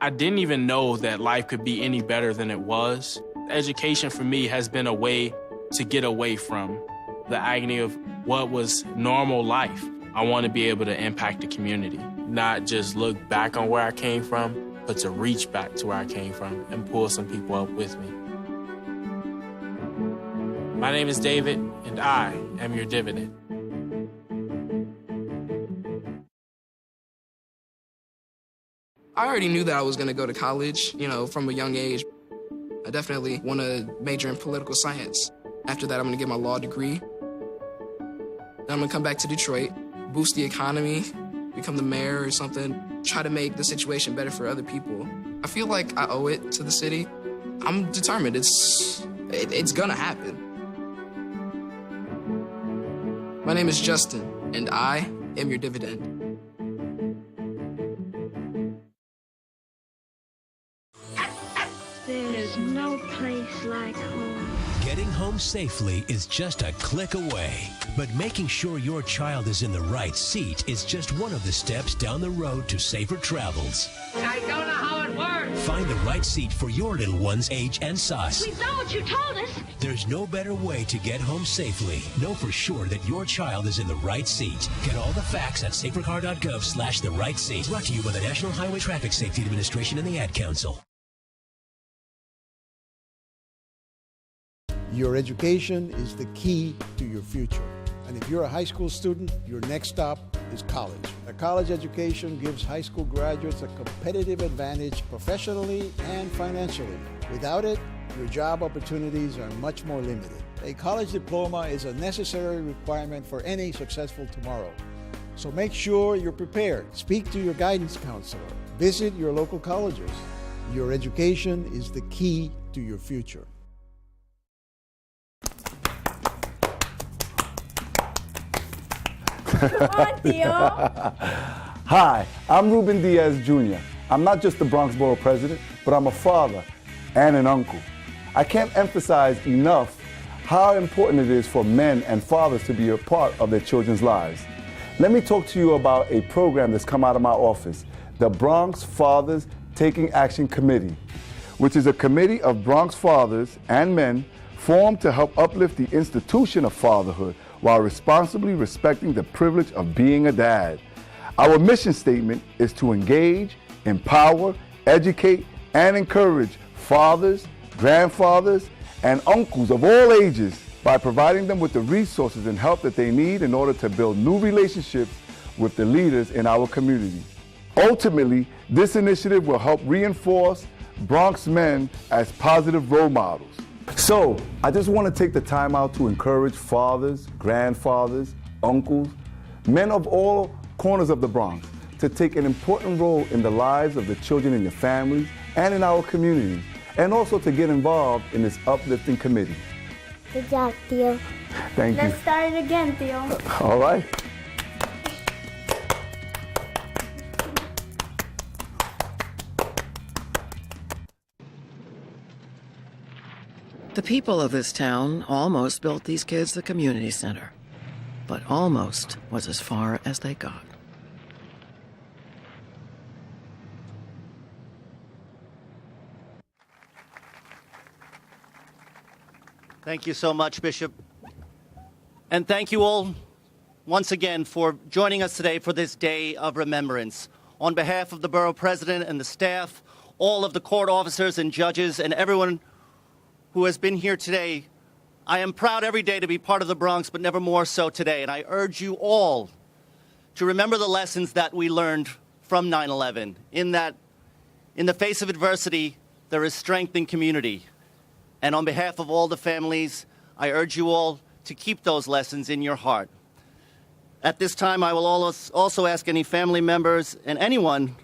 I didn't even know that life could be any better than it was. Education for me has been a way to get away from the agony of what was normal life. I want to be able to impact the community, not just look back on where I came from, but to reach back to where I came from and pull some people up with me. My name is David, and I am your dividend. I already knew that I was going to go to college, from a young age. I definitely want to major in political science. After that, I'm going to get my law degree. Then I'm going to come back to Detroit, boost the economy, become the mayor or something, try to make the situation better for other people. I feel like I owe it to the city. I'm determined. It's going to happen. My name is Justin, and I am your dividend. There's no place like home. Getting home safely is just a click away. But making sure your child is in the right seat is just one of the steps down the road to safer travels. I don't know how it works. Find the right seat for your little one's age and size. We know what you told us. There's no better way to get home safely. Know for sure that your child is in the right seat. Get all the facts at safercar.gov/the right seat. Brought to you by the National Highway Traffic Safety Administration and the Ad Council. Your education is the key to your future. And if you're a high school student, your next stop is college. A college education gives high school graduates a competitive advantage professionally and financially. Without it, your job opportunities are much more limited. A college diploma is a necessary requirement for any successful tomorrow. So make sure you're prepared. Speak to your guidance counselor. Visit your local colleges. Your education is the key to your future. Come on, Theo. Hi, I'm Ruben Diaz Jr. I'm not just the Bronx Borough President, but I'm a father and an uncle. I can't emphasize enough how important it is for men and fathers to be a part of their children's lives. Let me talk to you about a program that's come out of my office, the Bronx Fathers Taking Action Committee, which is a committee of Bronx fathers and men formed to help uplift the institution of fatherhood while responsibly respecting the privilege of being a dad. Our mission statement is to engage, empower, educate, and encourage fathers, grandfathers, and uncles of all ages by providing them with the resources and help that they need in order to build new relationships with the leaders in our community. Ultimately, this initiative will help reinforce Bronx men as positive role models. So, I just want to take the time out to encourage fathers, grandfathers, uncles, men of all corners of the Bronx to take an important role in the lives of the children in your families and in our communities, and also to get involved in this uplifting committee. Good job, Theo. Thank you. Let's start it again, Theo. All right. The people of this town almost built these kids the community center, but almost was as far as they got. Thank you so much, Bishop. And thank you all once again for joining us today for this day of remembrance. On behalf of the Borough President and the staff, all of the court officers and judges, and everyone who has been here today, I am proud every day to be part of the Bronx, but never more so today. And I urge you all to remember the lessons that we learned from 9/11, in that in the face of adversity, there is strength in community. And on behalf of all the families, I urge you all to keep those lessons in your heart. At this time, I will also ask any family members and anyone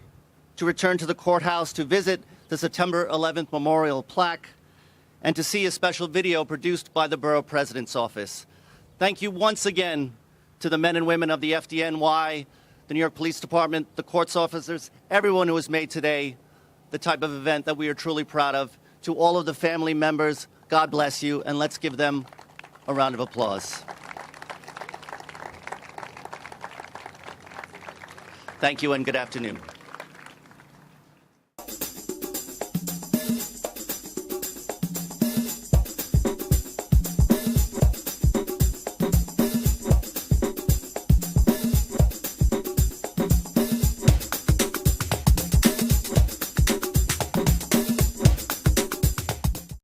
to return to the courthouse to visit the September 11th memorial plaque and to see a special video produced by the Borough President's Office. Thank you once again to the men and women of the FDNY, the New York Police Department, the courts officers, everyone who has made today the type of event that we are truly proud of. To all of the family members, God bless you, and let's give them a round of applause. Thank you and good afternoon.